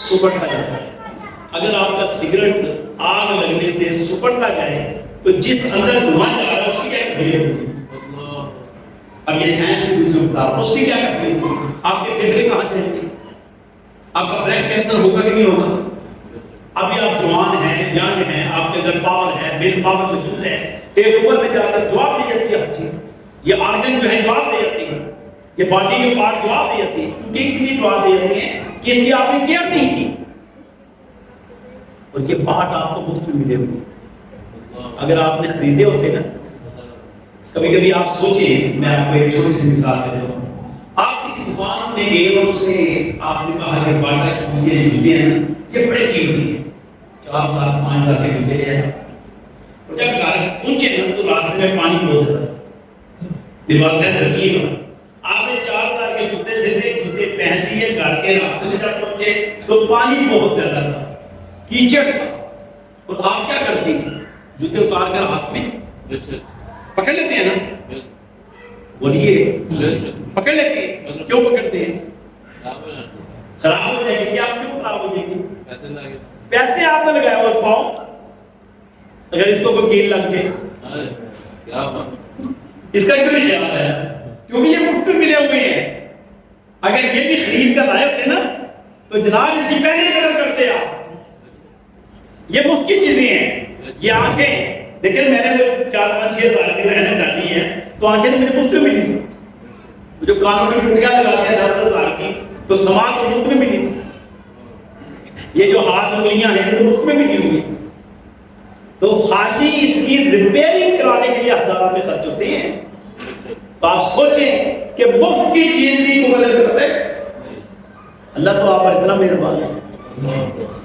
سپٹتا جاتا ہے۔ اگر آپ کا سگریٹ آگ لگنے سے سپٹتا جائے تو جس اندر دھواں جا رہا ہے اس کی کیا تکلیف ہوگی؟ اب یہ سائنس کی دوسری بتا اس کی کیا تکلیف ہوگی؟ آپ کے پھیپھڑے کہاں جائیں گے؟ آپ کا بریسٹ کینسر ہوگا کہ نہیں ہوگا؟ ابھی آپ جوان ہیں، ینگ ہیں، آپ کے اندر پاور ہے، ویل پاور موجود ہے، ایک اوپر میں جا کر جواب دی جاتی ہے ہر چیز، یہ آرگن جو ہے جواب دے جاتی ہے، یہ باڈی کے پارٹ جواب دے جاتی ہے، کیونکہ اس لیے جواب دے جاتی ہیں کہ اس کی آپ نے کیئر نہیں کی، اور یہ پارٹ آپ کو مفت میں ملے ہوئے اگر آپ نے خریدے ہوتے نا۔ کبھی کبھی آپ سوچیں، میں آپ کو ایک چھوٹی سی مثال دیتا ہوں، آپ کسی دکان میں گئے اور اس نے آپ نے کہا کہ باٹا شوز کے جوتے ہیں یہ بڑے قیمتی ہیں، 4,000 5,000 کے جوتے لے آئے، اور جب گھر پہنچے نا تو راستے میں پانی پہنچ جاتا ہے، دروازے رکھیے گا، آپ نے 4,000 کے گھر کے راستے میں جب پہنچے تو پانی بہت زیادہ تھا، کیچڑ تھا، اور آپ کیا کرتے ہیں؟ جوتے اتار کر ہاتھ میں پکڑ لیتے ہیں نا، بولیے پکڑ لیتے ہیں، کیوں پکڑتے ہیں؟ خراب ہو جائے گی، کیا کیوں خراب ہو جائے گی؟ پیسے آپ نے لگائے اور پاؤں اگر اس کو کوئی کیل لگ جائے اس کا کیوں نہیں خیال ہے؟ کیونکہ یہ مفت میں ملے ہوئے ہیں، اگر یہ بھی خرید کر لائے ہوتے نا تو جناب اس کی پہلے قدر کرتے آپ، یہ مفت کی چیزیں ہیں، یہ آنکھیں لیکن میں نے 4-5-6 ہزار کی رہنے ڈالی ہیں تو آنکھیں تو مجھے مفت میں ملی تھی، جو کانوں میں ٹوٹیاں لگاتے ہیں 10,000 کی تو سماعت تو مفت میں ملی تھی، یہ جو ہاتھ انگلیاں ہیں تو مفت میں ملی ہوئی ہیں، تو خالی اس کی ریپیئرنگ کرانے کے لیے ہزار روپے خرچ ہوتے ہیں، تو آپ سوچیں کہ مفت کی چیز کو قدر کرتے اللہ تو آپ پر اتنا مہربان ہے،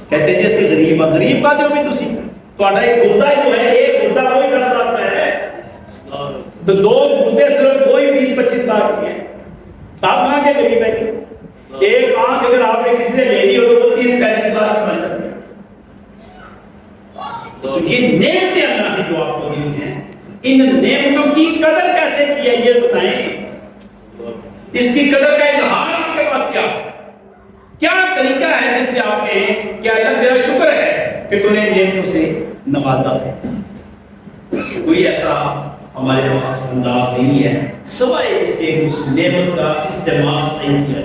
کہتے ہیں جیسے غریب ہے، غریب کا جو بھی تسی تھوڑا ایک گردہ جو ہے، ایک گردہ کوئی 10 لاکھ کا ہے تو 2 گردے صرف کوئی 20-25 لاکھ کی ہے، تو آپ کہاں کے غریب ہے؟ ایک آنکھ اگر آپ نے کسی سے لے لی ہو تو وہ 30-35 لاکھ کی بن جاتی ہے، تو یہ نعمتیں اللہ کی جو آپ کو دی ہیں، ان نعمتوں کی قدر کیسے کی ہے یہ بتائیں، اس کی قدر کا اظہار آپ کے پاس کیا طریقہ ہے جس سے آپ کہیں کہ اللہ تیرا شکر ہے کہ تو نے نعمتوں سے نوازا ہے؟ کوئی ایسا ہمارے پاس انداز نہیں ہے سوائے اس کے اس نعمت کا استعمال صحیح کیا،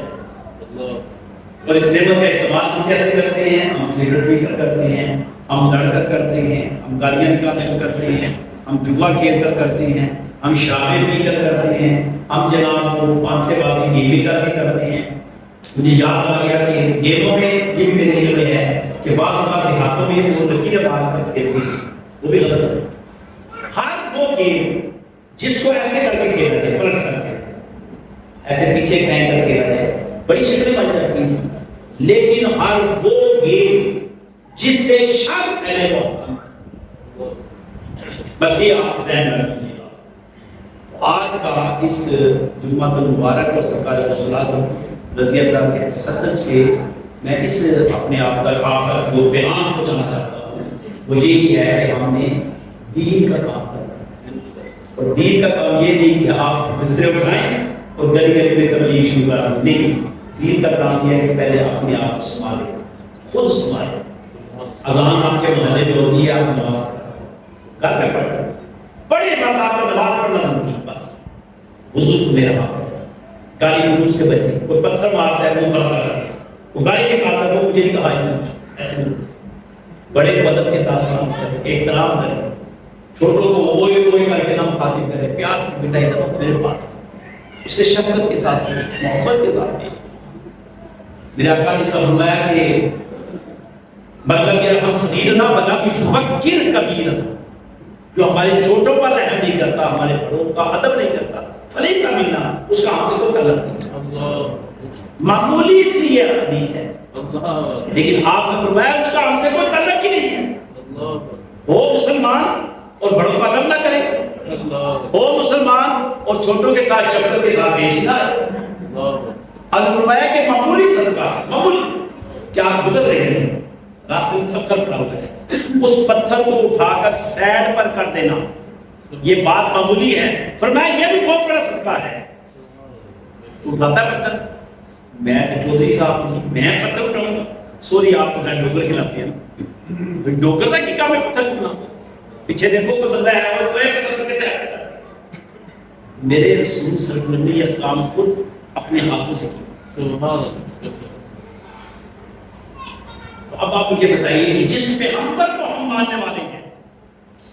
اور اس نعمت کا استعمال ہم کیسے کرتے ہیں؟ ہم سگریٹ پی کر کرتے ہیں، ہم لڑ کر کرتے ہیں، ہم گالیاں نکال کر کرتے ہیں، ہم جوا کھیل کر کرتے ہیں، ہم شرابیں پی کر کرتے ہیں، ہم جناب کو پانسے بازی گیمیں کر کے کرتے ہیں۔ مجھے یاد آ گیا کہ گیموں میں یہ بھی میرے علم میں ہے کہ بعض اوقات دیہاتوں میں وہ لکیریں مار کر کھیلتے ہیں، وہ بھی غلط ہے۔ ہر وہ گیم جس کو ایسے کر کے کھیلا جائے، پلٹ کر کے ایسے پیچھے پھینک کر کھیلا جائے، بڑی شکلیں بن جاتی ہیں، لیکن ہر وہ گیم جس سے شر پھیلے گا، بس یہ آپ ذہن میں رکھیے گا۔ آج کا اس جمعہ المبارک اور سرکار رسول اعظم رضی اللہ عنہ کے تصدق سے میں اس اپنے آپ کا جو بیان پہنچانا چاہتا ہوں وہ یہی ہے کہ ہم نے دین کا کام کرنا ہے، اور دین کا کام یہ نہیں کہ آپ بسترے اٹھائیں اور گلی گلی میں تبلیغ شروع کر دیں، نہیں، دین کا کام یہ ہے کہ پہلے اپنے آپ کو سنبھالیں، خود سنبھالیں۔ اذان آپ کے محلے میں ہوتی ہے، آپ نماز گھر میں پڑھیں، بڑے بس آپ کو نماز پڑھنا ضروری ہے، بس وضو کو میرا حق ہے، گالی گلوچ سے بچیں، کوئی پتھر مارتا ہے وہ کھڑا کر رہے وہ گالی نکالتا ہے وہ مجھے نہیں کہا ایسے نہیں، بڑے کو ادب کے ساتھ سلام کریں، احترام کریں، چھوٹوں کو وہی کر کے نہ مخاطب کریں، پیار سے بیٹا ادھر میرے پاس اس سے شفقت کے ساتھ محبت کے ساتھ میرے آقا نے فرمایا کہ مطلب یہ ہم صغیر نہ بنا کہ یفکر کبیر، جو ہمارے چھوٹوں پر رحم نہیں کرتا، ہمارے بڑوں کا ادب نہیں کرتا، فلیسا منا، اس کا ہم سے کوئی تعلق نہیں۔ معمولی سی یہ حدیث ہے، لیکن آپ نے فرمایا اس کا ہم سے کوئی تعلق ہی نہیں ہے۔ وہ مسلمان اور بڑوں کا ادب نہ کرے، وہ مسلمان اور چھوٹوں کے ساتھ شفقت کے ساتھ پیش نہ آئے۔ اگر فرمایا کہ معمولی صدقہ، معمولی کیا آپ گزر رہے ہیں راستے میں پتھر پڑا ہوا ہے، اس پتھر کو اٹھا کر سائڈ پر کر دینا، یہ بات معمولی ہے۔ فرمایا یہ بھی بہت بڑا صدقہ ہے۔ اٹھاتا ہے پتھر، میں چودھری صاحب ہوں، میں پتھر اٹھاؤں گا، سوری آپ تو خیر ڈوگر کھلاتے ہیں نا، ڈوگر کا کی کام ہے پتھر اٹھانا؟ پیچھے دیکھو کوئی بندہ ہے اور کوئی پتھر کیسے ہٹتا ہے؟ میرے رسول صلی اللہ علیہ وسلم نے یہ کام خود اپنے ہاتھوں سے کیا۔ اب آپ مجھے بتائیے کہ جس پیغمبر کو ہم ماننے والے ہیں،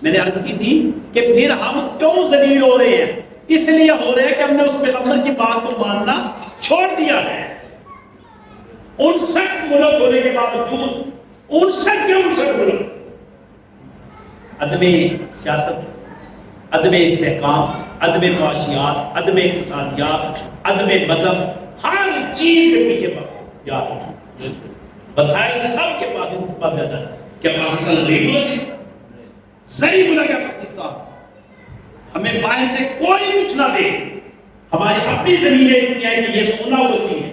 میں نے عرض کی تھی کہ پھر ہم کیوں ذلیل ہو رہے ہیں؟ اس لیے ہو رہے ہیں کہ ہم نے اس پیغمبر کی بات کو ماننا چھوڑ دیا ہے۔ 59 ملک ہونے کے باوجود 59 ملک عدم سیاست، عدم استحکام، عدم معاشیات، عدم اقتصادیات، عدم مذہب، ہر چیز کے پیچھے جا رہے ہیں۔ وسائل سب کے پاس اتنا زیادہ ہے۔ کیا پاکستان غریب ملک ہے؟ زری ملک ہے پاکستان۔ ہمیں باہر سے کوئی کچھ نہ دے، ہماری اپنی زمینیں اتنی ہیں کہ یہ سونا ہوتی ہے،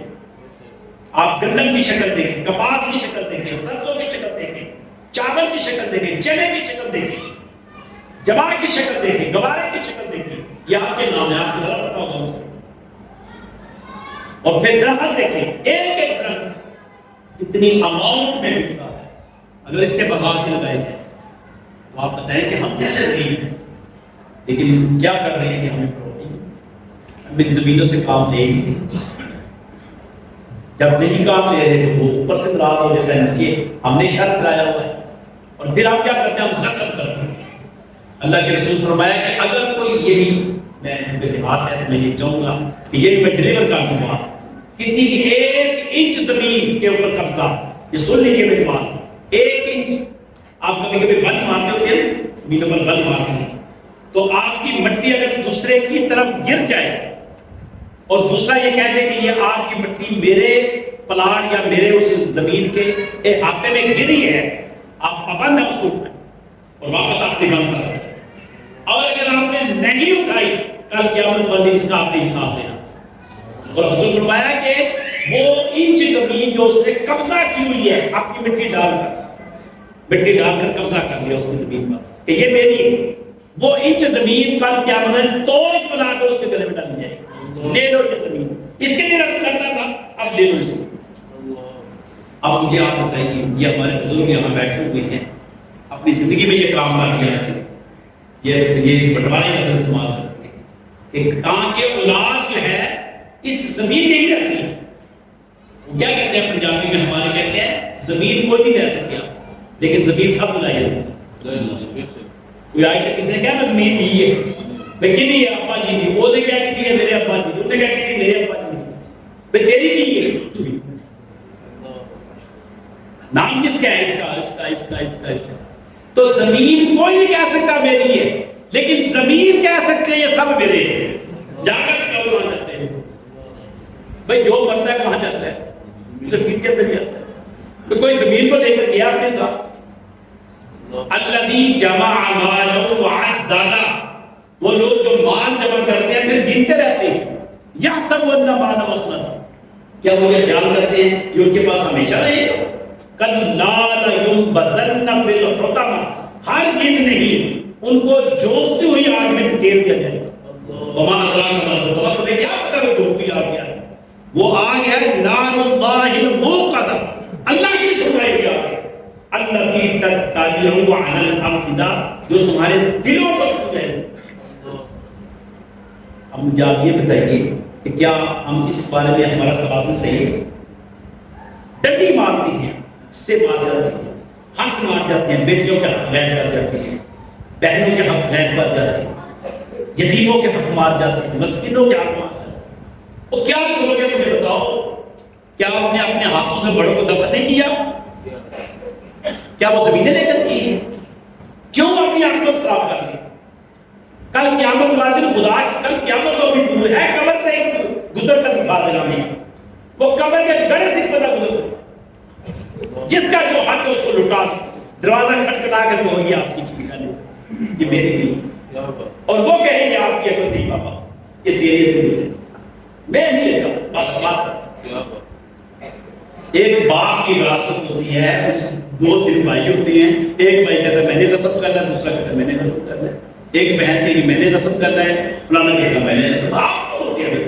آپ گندم کی شکل دیکھیں، کپاس کی شکل دیکھیں، سرسوں کی شکل دیکھیں، چاول کی شکل دیکھیں، چنے کی شکل دیکھیں، جوار کی شکل دیکھیں، گوارے کی شکل دیکھیں، یہ آپ کے نام ہے، آپ کو ذرا پتا ہوگا مجھ سے۔ اور پھر درخت دیکھیں، ایک ایک درخت اتنی اماؤنٹ میں بکتا ہے، اگر اس کے بغاز لگائے گئے تو آپ بتائیں کہ ہم کیسے غریب ہیں، لیکن کیا کر رہے ہیں کہ ہمیں ہم ان زمینوں سے کام لے ہی نہیں، جب نہیں کام لے رہے تو وہ اوپر سے ناراض ہو جاتا ہے، نیچے ہم نے شرط لایا ہوا ہے، اور پھر آپ کیا کرتے ہیں؟ ہم غصب کرتے ہیں۔ اللہ کے رسول فرمایا کہ اگر کوئی یہ بھی، میں چونکہ دیہات ہے تو میں یہ چاہوں گا کہ یہ میں ڈلیور کر دوں گا، کسی کی 1 انچ زمین کے اوپر قبضہ، یہ سن لیجیے میری بات، 1 انچ، آپ کبھی کبھی بل مارتے ہوتے ہیں، زمینوں پر بل مارتے ہیں، تو آپ کی مٹی اگر دوسرے کی طرف گر جائے اور دوسرا یہ کہہ دے کہ یہ آپ کی مٹی میرے پلاٹ یا میرے اس زمین کے احاطے میں گری ہے، آپ پابند ہیں اس کو اٹھائیں اور واپس آپ نے بند کر دیں، اور اگر آپ نے نہیں اٹھائی کل قیامت والے اس کا آپ نے حساب دینا۔ اور حضور فرمایا کہ وہ انچ زمین جو اس نے قبضہ کی ہوئی ہے، اپنی مٹی ڈال کر قبضہ کر لیا اس کی زمین پر کہ یہ میری ہے، وہ انچ زمین کل قیامت میں توڑ بنا کر اس کے گلے میں ڈالی جائے گی، لے لو یہ زمین، اس کے لیے لڑتا تھا، اب لے لو اس کو۔ اب مجھے آپ بتائیے، یہ ہمارے بزرگ یہاں بیٹھے ہوئے ہیں، اپنی زندگی میں یہ کام کر دیا ہے، یہ بٹوارے کا استعمال کرتے ہیں کہ تاکہ اولاد جو ہے اس زمین میں ہی رہتی ہے۔ کیا کہتے ہیں پنجابی میں ہمارے کہتے ہیں زمین کوئی نہیں لے سکیا لیکن زمین سب کو لائی جاتی ہے۔ کوئی آج تک کسی نے کہا میں زمین لی ہے، میں کی دی ہے ابا جی دی، وہ نے کیا کی دی ہے میرے ابا جی دی، اس نے کیا کی دی میرے ابا جی دی، میں تیری کی ہے، نام کس کا ہے؟ اس کا۔ تو زمین کوئی نہیں کہہ سکتا میری ہے، لیکن زمین کہہ سکتے ہیں یہ سب میرے ہیں۔ جاگت کب وہاں جاتے ہیں بھائی، جو مرتا ہے کہاں جاتا ہے؟ زمین کے اندر جاتا ہے۔ تو کوئی زمین کو لے کر گیا اپنے ساتھ، الذی جمع مالہ وعددہ، وہ لوگ جو مال جمع کرتے ہیں پھر گنتے رہتے ہیں، یحسب ان مالہ اخلد، کیا وہ یہ خیال کرتے ہیں یہ ان کے پاس ہمیشہ رہے گا؟ کَلَّا لَيُنبَذَنَّ فِي الْحُطَمَةِ، ہرگز نہیں، ان کو جوتتی ہوئی آگ میں دھکیل دیا جائے گا۔ وَمَا أَدْرَاكَ مَا الْحُطَمَةُ، تمہیں کیا پتا وہ جوتتی آگ کیا ہے؟ وہ آگ ہے نار اللہ الموقدہ، اللہ کی سنائی کی آگ ہے، الَّتِي تَطَّلِعُ عَلَى الْأَفْئِدَةِ، جو تمہارے دلوں کو چھو جائے گی۔ اب مجھے آپ یہ بتائیے کہ کیا ہم اس بارے میں ہمارا توازن صحیح ہے؟ ڈنڈی مارتی ہیں، سے مار جاتی ہیں، حق مار جاتے ہیں، بیٹیوں کے حق غیر کر جاتے ہیں، بہنوں کے حق غیر کر جاتے ہیں، یتیموں کے حق مار جاتے ہیں، مسکینوں کے حق مار جاتے ہیں۔ وہ کیا کرو گے مجھے بتاؤ؟ کیا آپ نے اپنے ہاتھوں سے بڑوں کو دفن نہیں کیا؟ کیا وہ زمینیں لے کر کی ہیں؟ کیوں اپنی آنکھ کو خراب کر دی؟ کل قیامت والے دن خدا، کل قیامت تو بھی دور ہے، قبر سے گزر کر دکھا دینا نہیں، وہ قبر کے گڑھے سے پتہ گزر سکتا، جس کا جو حق ہے اس کو لٹا دروازہ کھٹکھٹا کے تو ہوگی آپ کی چیز کا نہیں، یہ میری نہیں، اور وہ کہیں گے آپ کے کو نہیں بابا یہ تیری ہے، میں نہیں لیتا ہوں، بس بات۔ ایک باپ کی وراثت ہوتی ہے، اس 2-3 بھائی ہوتے ہیں، ایک بھائی کہتا ہے میں نے نسب کرنا ہے، دوسرا کہتا ہے میں نے نسب کرنا ہے، ایک بہن کہے کہ میں نے نسب کرنا ہے، فلانا کہے گا میں نے نسب، آپ کو ہوتے ہیں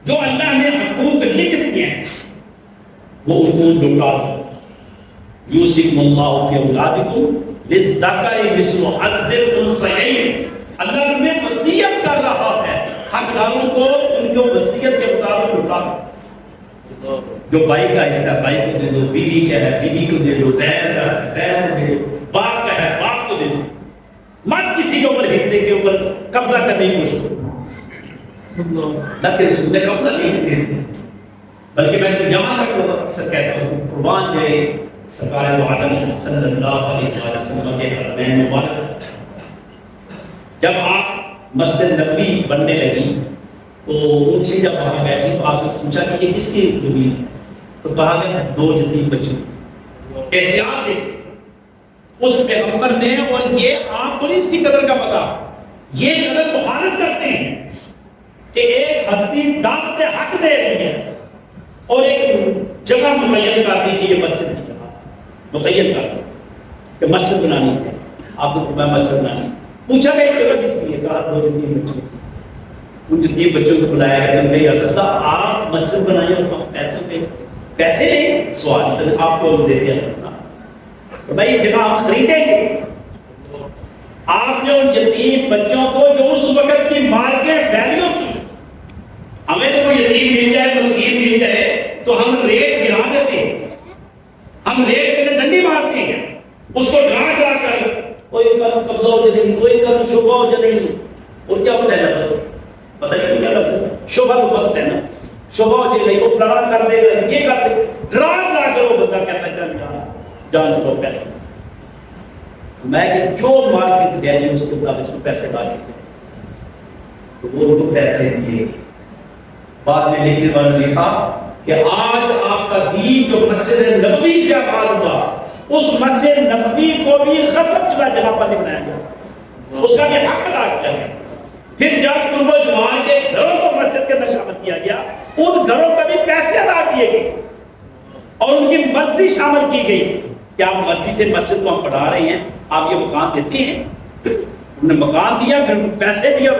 جو اللہ نے حقوق لکھ دیے ہیں وہ اس کو لٹا دو۔ یوسف اللہ فی اولادکم للذکر مثل حظ الانثیین، اللہ نے وصیت کر رہا ہے حقداروں کو ان کو وصیت کے مطابق لٹا دو، جو بھائی کا حصہ ہے بھائی کو دے دو، بیوی کا ہے بیوی کو دے دو، بہن کا ہے بہن کو دے دو، باپ کا ہے باپ کو دے دو، مت کسی کے اوپر حصے کے اوپر قبضہ کرنے کی کوشش کرو۔ نہ کہ رسول نے قبضہ نہیں کیا، بلکہ میں تو یہاں تک اکثر کہتا ہوں قربان جائے سرکار دو عالم صلی اللہ علیہ وسلم کے حرمین مبارک، جب آپ مسجد نبوی بننے لگی تو ان سے جب وہاں بیٹھی تو آپ نے پوچھا کہ یہ کس کی زمین ہے؟ تو کہا کہ 2 یتیم بچوں، احتیاط دیکھیں اس پیغمبر نے، اور یہ آپ کو نہیں اس کی قدر کا پتا، یہ قدر مخالف کرتے ہیں کہ ایک ہستی دعوت حق دے رہی ہے اور ایک جگہ متعین کر دی کہ یہ مسجد کی جگہ متعین کر دی کہ مسجد بنانی ہے. آپ کو فرمایا مسجد بنانی. پوچھا کہ جگہ کس لیے؟ کہا 2 یتیم بچوں. ان یتیم بچوں کو بلایا گیا. کہ یا رسول اللہ آپ مسجد بنائیے اور ہم پیسے نہیں. سوال آپ کو دیتے ہیں تو بھائی یہ جگہ ہم خریدیں گے. آپ نے ان یتیم بچوں کو جو اس وقت کی مارکیٹ ویلیو تھی, ہمیں تو کوئی یتیم مل جائے مسکین مل جائے تو ہم ریٹ گرا دیتے ہیں, ہم ریٹ کے لیے ڈنڈی مارتے ہیں, اس کو ڈرا ڈرا کر کوئی کم قبضہ ہو جائے, کوئی کم شبہ ہو جائے. اور کیا ہوتا ہے لفظ پتہ نہیں کیا لفظ, شبہ تو بس ہے نا, شبہ ہو جائے وہ فلاں کر دے گا, یہ کر دے, ڈرا ڈرا کر وہ بندہ کہتا ہے چل جان چکو پیسے. میں کہ جو مارکیٹ ویلیو اس کے مطابق اس کو پیسے ڈالے تو وہ ان کو پیسے دیے. بعد میں لکھنے والے نے لکھا کہ آج آپ کا دین جو مسجد نبوی سے آباد ہوا, اس مسجد نبوی کو بھی غصب شدہ جگہ پر نہیں بنایا گیا, اس کا بھی حق ادا کیا گیا. پھر جب قرب و جوان کے گھروں کو مسجد کے اندر شامل کیا گیا, ان گھروں کا بھی پیسے ادا کیے گئے اور ان کی مسجد شامل کی گئی کہ آپ مسجد سے مسجد کو ہم پڑھا رہے ہیں, آپ یہ مکان دیتے ہیں. انہوں نے مکان دیا, پھر پیسے دیا.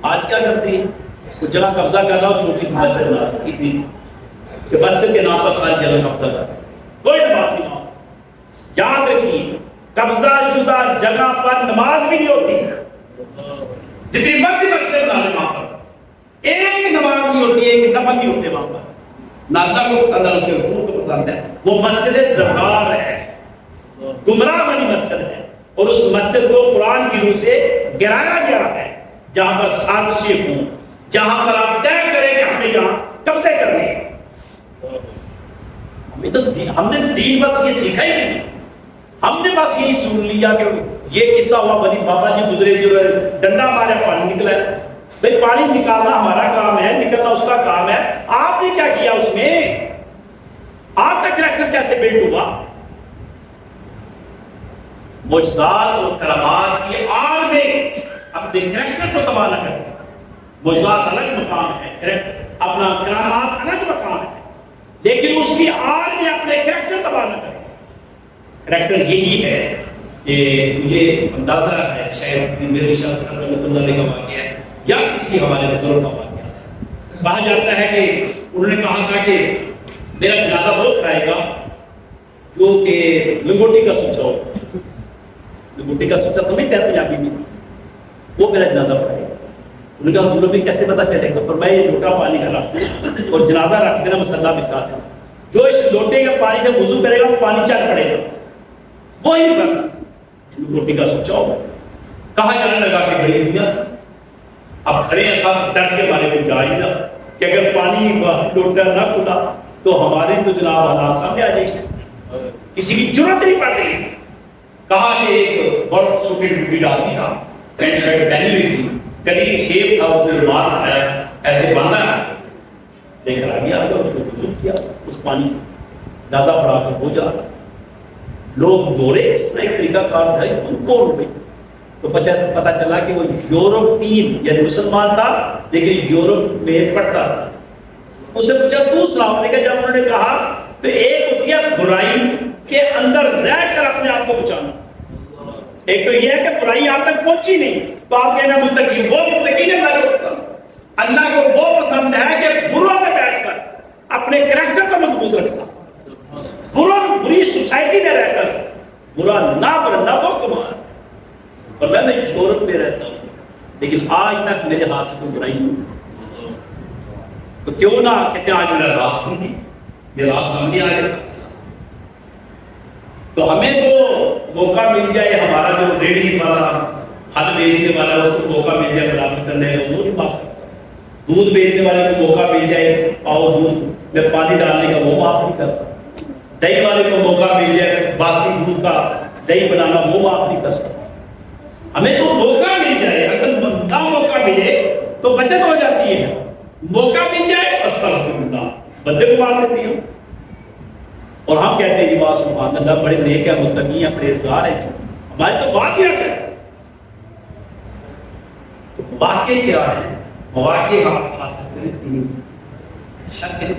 آج کیا کرتے ہیں, کچھ جگہ قبضہ کر رہا ہو, چھوٹی مسجد بنا اتنی سی کہ مسجد کے نام پر ساری جگہ قبضہ کر رہا ہے, کوئی بات نہیں. یاد رکھیے قبضہ شدہ جگہ پر نماز بھی نہیں ہوتی. جتنی مرضی مسجد بنا لیں وہاں پر ایک نماز نہیں ہوتی, ایک نفل نہیں ہوتے وہاں پر. نہ اللہ کو پسند ہے, اس کے رسول کو پسند ہے. وہ مسجد زرار ہے, گمراہ والی مسجد ہے, اور اس مسجد کو قرآن کی روح سے گرایا گیا ہے جہاں پر سازشیں ہوں, جہاں پر آپ طے کریں کہ ہمیں یہاں قبضے کرنے ہیں. ہم نے دین بس یہ سیکھا ہی نہیں, ہم نے بس یہی سن لیا کہ یہ قصہ ہوا بنی بابا جی گزرے جو ڈنڈا مارا پانی نکلا ہے. بھائی پانی نکالنا ہمارا کام ہے, نکلنا اس کا کام ہے. آپ نے کیا کیا اس میں, آپ کا کریکٹر کیسے بلڈ ہوا؟ معجزات اور کرامات کی آڑ میں اپنے کریکٹر کو تباہ نہ کریں. معجزات الگ مقام ہے, اپنا کرامات الگ مقام ہے, لیکن اس کی آڑ میں اپنے کریکٹر تباہ نہ کریں. کریکٹر یہی ہے کہ مجھے اندازہ ہے شاید میرے شاہ صاحب رحمۃ اللہ علیہ کا واقعہ ہے یا کسی ہمارے بزرگ کا واقعہ ہے. کہا جاتا ہے کہ انہوں نے کہا تھا کہ میرا جنازہ وہ کھائے گا جو کہ لنگوٹی کا سوچا ہو. لنگوٹی کا سوچا سمجھتے ہیں پنجابی میں, وہ میرا جنازہ پڑھائے گا. انہوں نے کہا حضور بھی کیسے پتا چلے گا؟ فرمایا یہ لوٹا پانی کا رکھ دیں اور جنازہ رکھ دینا, مصلی بچھا دینا, جو اس لوٹے کے پانی سے وضو کرے گا وہ پانی چل پڑے گا, وہی بس لنگوٹی کا سوچا ہوگا. کہا جانے لگا کہ بڑی دنیا اب کھڑے ہیں سب ڈر کے بارے میں جا ہی نہ کہ اگر پانی لوٹا نہ کھلا تو ہمارے تو جناب حالات سامنے آ جائیں گے, کسی کی ضرورت نہیں پڑ رہی. کہا کہ ایک بہت چھوٹی ڈوٹی آدمی تھا, پینٹ شرٹ پہنی ہوئی تھی, کلی شیپ تھا, اس نے رومال اٹھایا ایسے باندھا لے کر آ گیا, اس نے وضو کیا اس پانی سے, جنازہ پڑھا کر ہو جا. لوگ دورے, اس طرح ایک طریقہ کار تھا ان کو اڑ گئی. تو پتا چلا کہ وہ یورپین یعنی مسلمان تھا لیکن یورپ میں پڑھتا تھا. اس سے پوچھا تو سلام نے کہا, جب انہوں نے کہا تو ایک ہوتی ہے برائی کے اندر رہ کر اپنے آپ کو بچانا, ایک تو یہ ہے کہ برائی آپ تک پہنچی نہیں تو آپ کہنا متقی. وہ متقی اللہ کو پسند, اللہ کو وہ پسند ہے کہ بروں میں بیٹھ کر اپنے کریکٹر کو مضبوط رکھنا, بری سوسائٹی میں رہ کر برا نہ بننا وہ کمال. اور میں یورپ میں رہتا ہوں لیکن آج تک میرے ہاتھ سے کوئی برائی نہیں, تو کیوں نہ کہتے ہیں آج میرا راز سن گی, یہ راز سامنے آ گیا سب کے ساتھ. تو ہمیں تو موقع مل جائے, ہمارا جو ریڈی والا حد بیچنے والا اس کو موقع مل جائے برابر کرنے کا, وہ نہیں معاف کرتا. دودھ بیچنے والے کو موقع مل جائے پاؤ دودھ میں پانی ڈالنے کا, وہ معاف نہیں کرتا. دہی والے کو موقع مل جائے باسی دودھ کا دہی بنانا, وہ معاف نہیں کرتا. ہمیں تو موقع مل جائے, اگر نہ موقع ملے تو بچت ہو جاتی ہے, موقع مل جائے استغفراللہ, بندے کو مار دیتی ہوں. اور ہم کہتے ہیں یہ بات سبحان اللہ بڑے نیک ہیں, متقی ہیں, پرہیزگار ہیں, ہماری تو بات ہی رکھ ہے. واقع کیا ہے؟ مواقع آپ حاصل کریں, تین شک ہے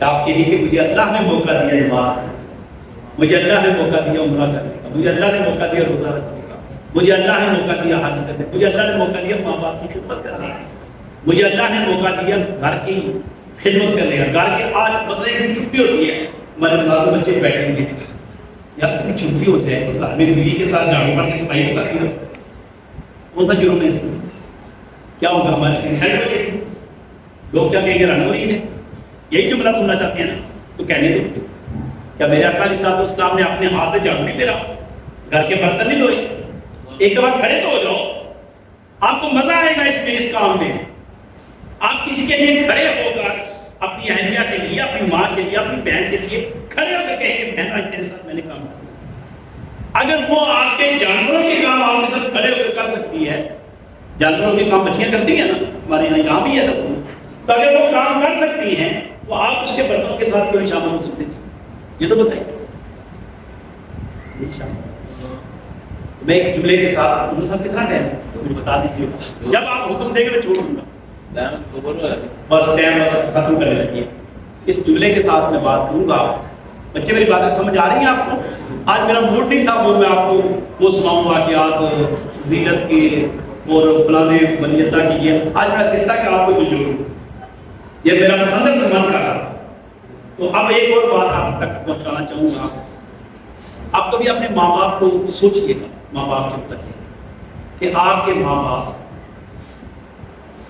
آپ کہیں کہ مجھے اللہ نے موقع دیا نماز، مجھے اللہ نے موقع دیا عمرہ کرنے کا، مجھے اللہ نے موقع دیا روزہ رکھنے کا، مجھے اللہ نے موقع دیا حج کرنے کا، مجھے اللہ نے موقع دیا ماں باپ کی خدمت کرنے کا، مجھے اللہ نے موقع دیا گھر کی خدمت کرنے کا۔ گھر کے آج مسئلے کی چھٹی ہوتی ہے، ہمارے ملازم بچے بیٹھیں گے، یا کبھی چھٹی ہوتی ہے تو گھر میں بیوی کے ساتھ جھاڑو مار کے صفائی نہیں کرتی ہے، کون سا جرم ہے اس میں؟ کیا ہوگا؟ ہمارے انسلٹ ہو جائے گی، لوگ کیا کہیں گے رنگ ہو رہی ہے، یہی جملہ سننا چاہتے ہیں نا، تو کہنے دو۔ کیا میرے آقا علیہ الصلوۃ والسلام نے اپنے ہاتھ سے جھاڑو نہیں پھیرا، گھر کے برتن نہیں دھوئے؟ ایک بار کھڑے تو ہو جاؤ، آپ کو مزہ آئے گا اس میں، اس کام میں۔ آپ کسی کے لیے کھڑے ہو کر اپنی اہلیہ کے لیے، اپنی ماں کے لیے، اپنی بہن کے لیے کھڑے ہو کر کہیں کہ بہن آج تیرے ساتھ میں نے کام کیا۔ اگر وہ آپ کے جانوروں کے کام آپ کے ساتھ کھڑے ہو کر کر سکتی ہے، جانوروں کے کام بچیاں کرتی ہیں نا، ہمارے یہاں بھی ہے رسول، تو اگر وہ کام کر سکتی ہیں تو آپ اس کے برتنوں کے ساتھ کوئی شامل ہو سکتے تھے؟ یہ تو بتائیے۔ میں ایک جملے کے ساتھ عمر صاحب کتنا ٹائم ہے مجھے بتا دیجیے، جب آپ حکم دیں گے میں چھوڑ دوں گا، بس ٹائم بس ختم کرنے لگیے۔ اس جملے کے ساتھ میں بات کروں گا، بچے میری باتیں سمجھ آ رہی ہیں آپ کو؟ آج میرا موڈ نہیں تھا وہ میں آپ کو وہ سناؤں واقعات زینت کے اور فلانے بنی اللہ کی، یہ آج میرا دل تھا کہ آپ کو جو جوڑوں، یہ میرا اندر سے من کر رہا۔ تو اب ایک اور بات آپ تک پہنچانا چاہوں گا، آپ کبھی اپنے ماں باپ کو سوچئے گا، ماں باپ کے متعلق، کہ آپ کے ماں باپ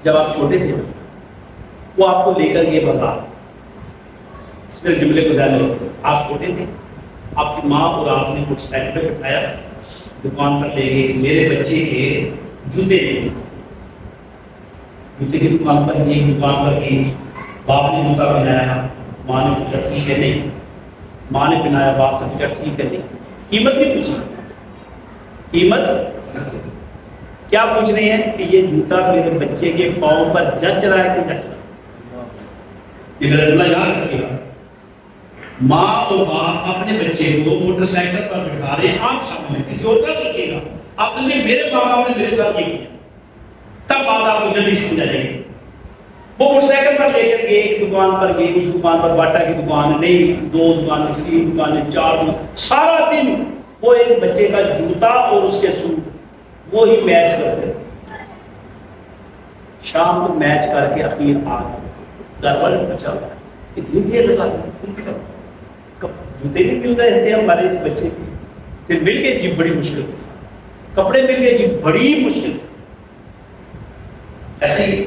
جب آپ چھوٹے تھے وہ آپ کو لے کر گئے بازار، اس میں جملے کو ذہن میں رکھیں، آپ چھوٹے تھے، آپ کی ماں اور آپ نے موٹر سائیکل پہ بٹھایا، دکان پر لے گئے، میرے بچے کے جوتے لے گئے، جوتے کی دکان پر گئی، باپ نے جوتا پہنایا، ماں نے پوچھا ٹھیک ہے نہیں، ماں نے پہنایا، باپ سے پوچھا ٹھیک ہے نہیں، قیمت نہیں پوچھی، قیمت کیا پوچھ رہی ہے کہ یہ جوتا میرے بچے کے پاؤں پر جچ رہا ہے کہ جچ رہا ہے؟ یہ میرا جملہ یاد رکھیے گا، ماں اور باپ اپنے بچے کو موٹر سائیکل پر بٹھا رہے ہیں، آپ شامل ہیں، کسی اور کا سوچیے گا، آپ سمجھیں میرے ماں باپ نے میرے ساتھ یہ کیا، تب بات آپ کو جلدی سمجھ آ جائے گی۔ وہ موٹر سائیکل پر لے کر گئے، ایک دکان پر گئے، اس دکان پر باٹا کی دکان نہیں، 2 دکانیں، 3 دکانیں، 4 دکانیں، سارا دن وہ ایک بچے کا جوتا اور اس کے سوٹ وہی میچ کرتے، شام کو میچ کر کے اخیر آ گئے، گھر والے بچا اتنی دیر لگا دی، جوتے بھی مل رہے تھے ہمارے اس بچے کے، پھر مل گئے جی بڑی مشکل کے ساتھ، کپڑے مل گئے جی بڑی مشکل کے ساتھ، ایسے ہی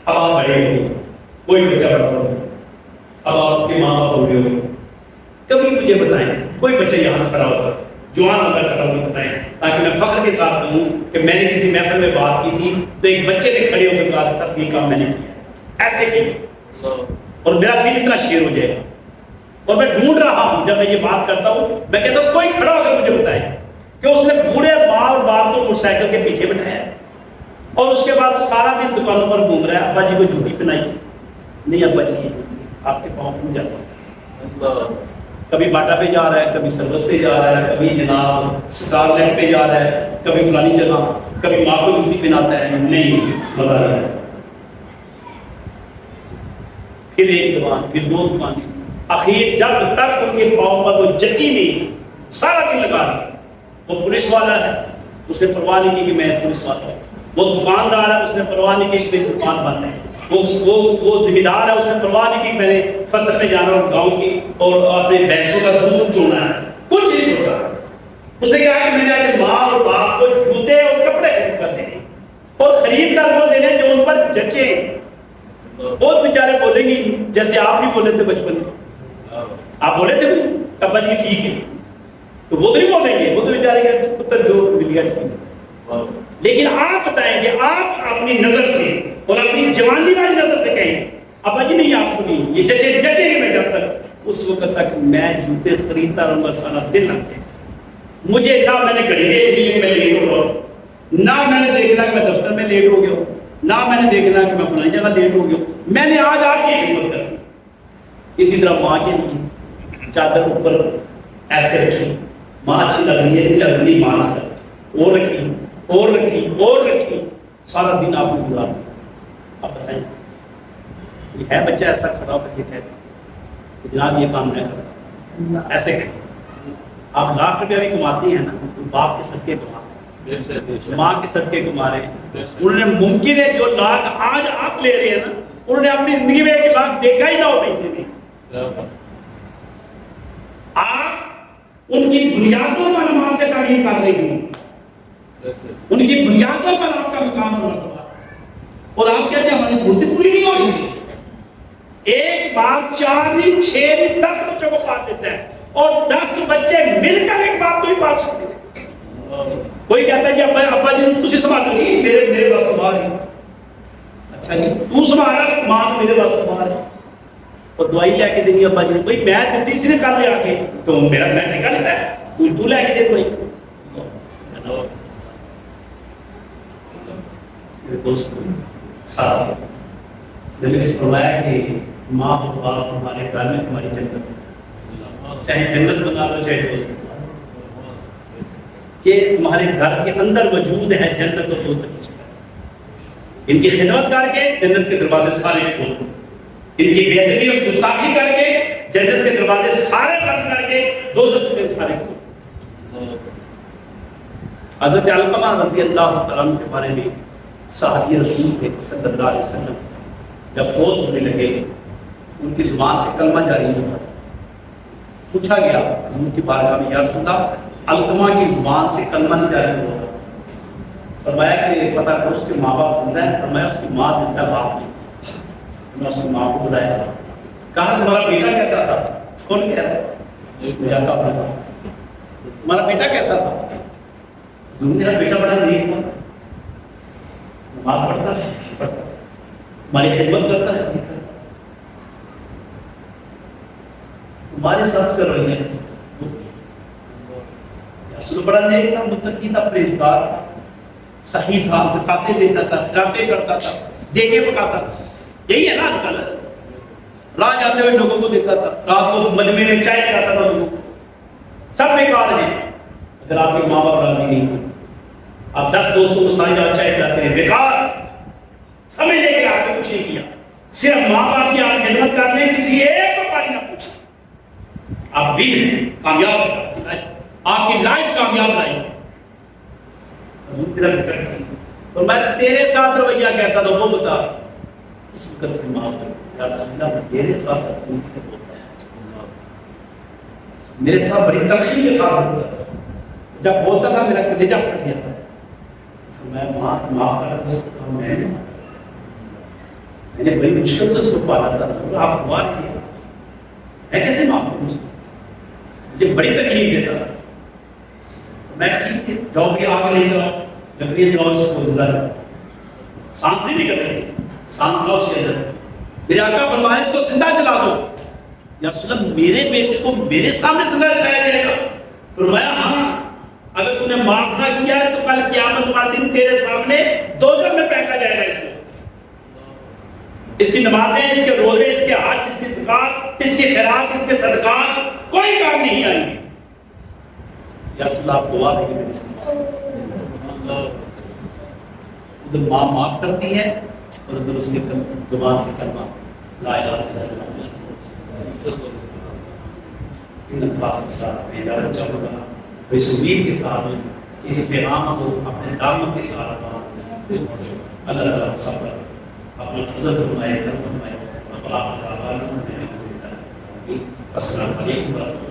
اب آپ بڑے ہو گئے، کوئی بچہ بڑا ہو گیا، اب آپ کے ماں باپ بوڑھے ہو گئے، کبھی مجھے بتائیں کوئی بچہ یہاں کھڑا ہوگا، جوان ہوگا کھڑا ہوگا، بتائیں تاکہ میں فخر کے ساتھ کہوں کہ میں نے کسی محفل میں بات کی تھی تو ایک بچے نے کھڑے ہو کر کہا سر یہ کام میں نے کیا، ایسے کیا، اور میرا دل اتنا شیر ہو جائے گا، اور میں ڈھونڈ رہا ہوں جب میں یہ بات کرتا ہوں، میں کہتا ہوں کوئی کھڑا ہو کر مجھے بتائے کہ اس نے بوڑھے ماں اور باپ کو موٹر سائیکل کے پیچھے بٹھایا اور اس کے بعد سارا دن دکانوں پر گھوم رہا ہے، ابا جی کو جوتی پہنائی نہیں، ابا جی آپ کے پاؤں پہ جاتا، کبھی باٹا پہ جا رہا ہے، کبھی سروس پہ جا رہا ہے، کبھی جناب سکارلیٹ پہ جا رہا ہے، کبھی فلانی جگہ، کبھی ماں کو جوتی پہناتا ہے، نہیں مزہ نہیں آتا، پھر ایک دکان، پھر 2 دکانیں، اخیر جب تک ان کے پاؤں پر وہ جچی نہیں، سارا دن لگا دیا، وہ پولیس والا ہے، اس نے پرواہ نہیں کی کہ میں پولیس والا ہوں، وہ دکاندار ہے، اس نے پرواہ نہیں کی کہ اس پہ دکان بند ہے، وہ ذمہ دار ہے، اس نے پرواہ نہیں کی میں نے فصل میں جانا اور گاؤں کی اور اپنے بھینسوں کا دودھ چونا ہے، کچھ نہیں سوچا، اس نے کہا کہ میں نے آج ماں اور باپ کو جوتے اور کپڑے خرید کر دینے اور خرید کر وہ دینے جو ان پر جچے، بہت بیچارے بولیں گے جیسے آپ بھی بولے تھے بچپن میں، آپ بولے تھے ابا جی ٹھیک ہے، تو وہ تو نہیں بولیں گے، وہ تو بیچارے کہتے پتر جو مل گیا ٹھیک ہے، لیکن آپ بتائیں گے آپ اپنی نظر سے اور اپنی جوانی والی نظر سے کہیں ابا جی نہیں آپ کو نہیں، یہ جچے گے میں جب تک، اس وقت تک میں جوتے خریدتا رہوں گا سارا دن لگتے، مجھے نہ میں نے گھڑی دیکھ لی میں لیٹ ہو رہا ہوں، نہ میں نے دیکھنا کہ میں دفتر میں لیٹ ہو گیا ہوں، نہ میں نے دیکھنا کہ میں فلانی جگہ لیٹ ہو گیا ہوں، میں نے آج آپ کی خدمت کرنی۔ اسی طرح ماں کے لیے چادر اوپر ایسے رکھی، ماں اچھی لگ رہی ہے نہیں لگ رہی، ماں اچھی لگ رہی، اور رکھی اور رکھی اور رکھی، سارا دن آپ کو بلا دیا، آپ بتائیں کوئی ہے بچہ ایسا کھڑا ہو کر کے کہتے کہ جناب یہ کام میں کرتا ہوں ایسے کہ آپ لاکھ روپیہ بھی کماتے ہیں نا تو باپ کے صدقے کماتے ہیں, ماں کے صدقے کما رہے ہیں. انہوں نے ممکن ہے جو لاکھ آج آپ لے رہے ہیں نا انہوں نے اپنی زندگی میں 1 لاکھ دیکھا ہی نہ ہو مہینے میں. آپ ان کی بنیادوں پر ہم آپ کے تعلیم کر رہے ہیں, ان کی بنیادوں پر آپ کا مقام ہوا اور آپ کہتے ہیں ہماری ضرورتیں پوری نہیں ہو رہی. ایک باپ 4 نہیں 6 نہیں 10 بچوں کو پال دیتا ہے اور 10 بچے مل کر ایک باپ کو نہیں پال سکتے. کوئی کہتا ہے کہ ابا جی تسی سنبھالو جی میرے پاس تو باہر ہے. اچھا جی تو سنبھالا ماں میرے پاس تو باہر ہے اور دوائی لے کے دینی ابا جی بھائی میں دیتی سی نے کل لے آ کے تو میرا میں ٹھیکا لیتا ہے تو لے کے دے دوائی. میرے دوست ساتھ میں نے فرمایا کہ ماں اور باپ ہمارے گھر میں تمہاری جنت ہے, چاہے جنت بنا لو چاہے دوست کہ تمہارے گھر کے اندر موجود ہے جنت اور دوست. ان کی خدمت کر کے جنت کے دروازے سارے کھول دو, ان کی بے ادبی اور گستاخی کر کے جنت کے دروازے سارے بند کر کے دوزخ سے سارے کھول. حضرت علقمہ رضی اللہ تعالیٰ عنہ کے بارے میں صحابی رسول تھے صلی اللہ علیہ وسلم جب فوت ہونے لگے ان کی زبان سے کلمہ جاری ہوتا. پوچھا گیا حضور کی بارگاہ میں یا رسول اللہ علقمہ کی زبان سے کلمہ نہیں جاری ہوا. فرمایا کہ پتہ کرو اس کے ماں باپ زندہ ہیں. فرمایا اس کی ماں زندہ باپ نہیں. میں اس کی ماں کو بلایا کہا تمہارا بیٹا کیسا تھا. کون کہہ رہا ہے تمہارا بیٹا کیسا تھا. میرا بیٹا بڑا نیک تھا, نماز پڑھتا ہے, ہماری خدمت کرتا ہے, تمہارے ساتھ کر رہی ہے اصل بڑا نیک تھا, متقی تھا, پرہیزگار تھا, صحیح تھا, زکاتیں دیتا تھا, خیراتیں کرتا تھا, دے کے پکاتا تھا. یہی ہے نا آج کل راہ جاتے ہوئے لوگوں کو دیتا تھا, رات کو مجمع میں چائے پلاتا تھا لوگوں کو. سب بیکار ہیں اگر آپ کے ماں باپ راضی نہیں ہوتے. آپ 10 دوستوں کو سائیں جا چائے پلاتے ہیں, بیکار. سمجھ لے کے آپ نے کچھ نہیں کیا, صرف ماں باپ کی آپ خدمت کر لیں, کسی ایک کو پانی نہ پوچھیں. آپ وین ہیں, کامیاب, آپ کی لائف کامیاب لائف ہے. حضور تیرا بیٹا ٹھیک اور میں تیرے ساتھ رویہ کیسا تھا وہ بتا. اس وقت کی ماں یا رسول اللہ میں تیرے ساتھ اپنی سے بولتا, میرے ساتھ بڑی تلخی کے ساتھ بولتا. جب بولتا تھا میرا کلیجہ پھٹ گیا تھا. میں معاف کر میں نے بڑی مشکل سے اس کو پالا تھا. آپ دعا کیا میں کیسے معاف کروں اس کو, مجھے بڑی تکلیف دیتا تھا. میں ٹھیک ہے جاؤ بھی آگ لے جاؤ, جب یہ جاؤ اس کو زندہ رہا. سانس نہیں نکل رہی, سانس لاؤ اس کے اندر. میرے آقا فرمایا اس کو زندہ جلا دو. یا رسول اللہ میرے بیٹے کو میرے سامنے زندہ جلایا جائے گا. فرمایا ہاں اگر تو نے معاف نہ کیا ہے تو کل قیامت کا دن تیرے سامنے دوزخ میں پھینکا جائے گا. اس کو اس کی نمازیں, اس کے روزے, اس کے حج, اس کی زکات, اس کی خیرات, اس کے صدقات کوئی کام نہیں آئیں گے. یا رسول اللہ آپ دعا دیں گے میری سمجھ. ادھر ماں معاف کرتی ہے اور ادھر اس کے زبان سے کلمہ لا الہ الا اللہ ان الفاظ کے ساتھ میں اجازت چاہوں گا اس امید کے ساتھ اس پیغام کو اپنے دامن کے ساتھ اللہ تعالیٰ صبر اپنا فضل فرمائے, کرم فرمائے. السلام علیکم ورحمۃ اللہ.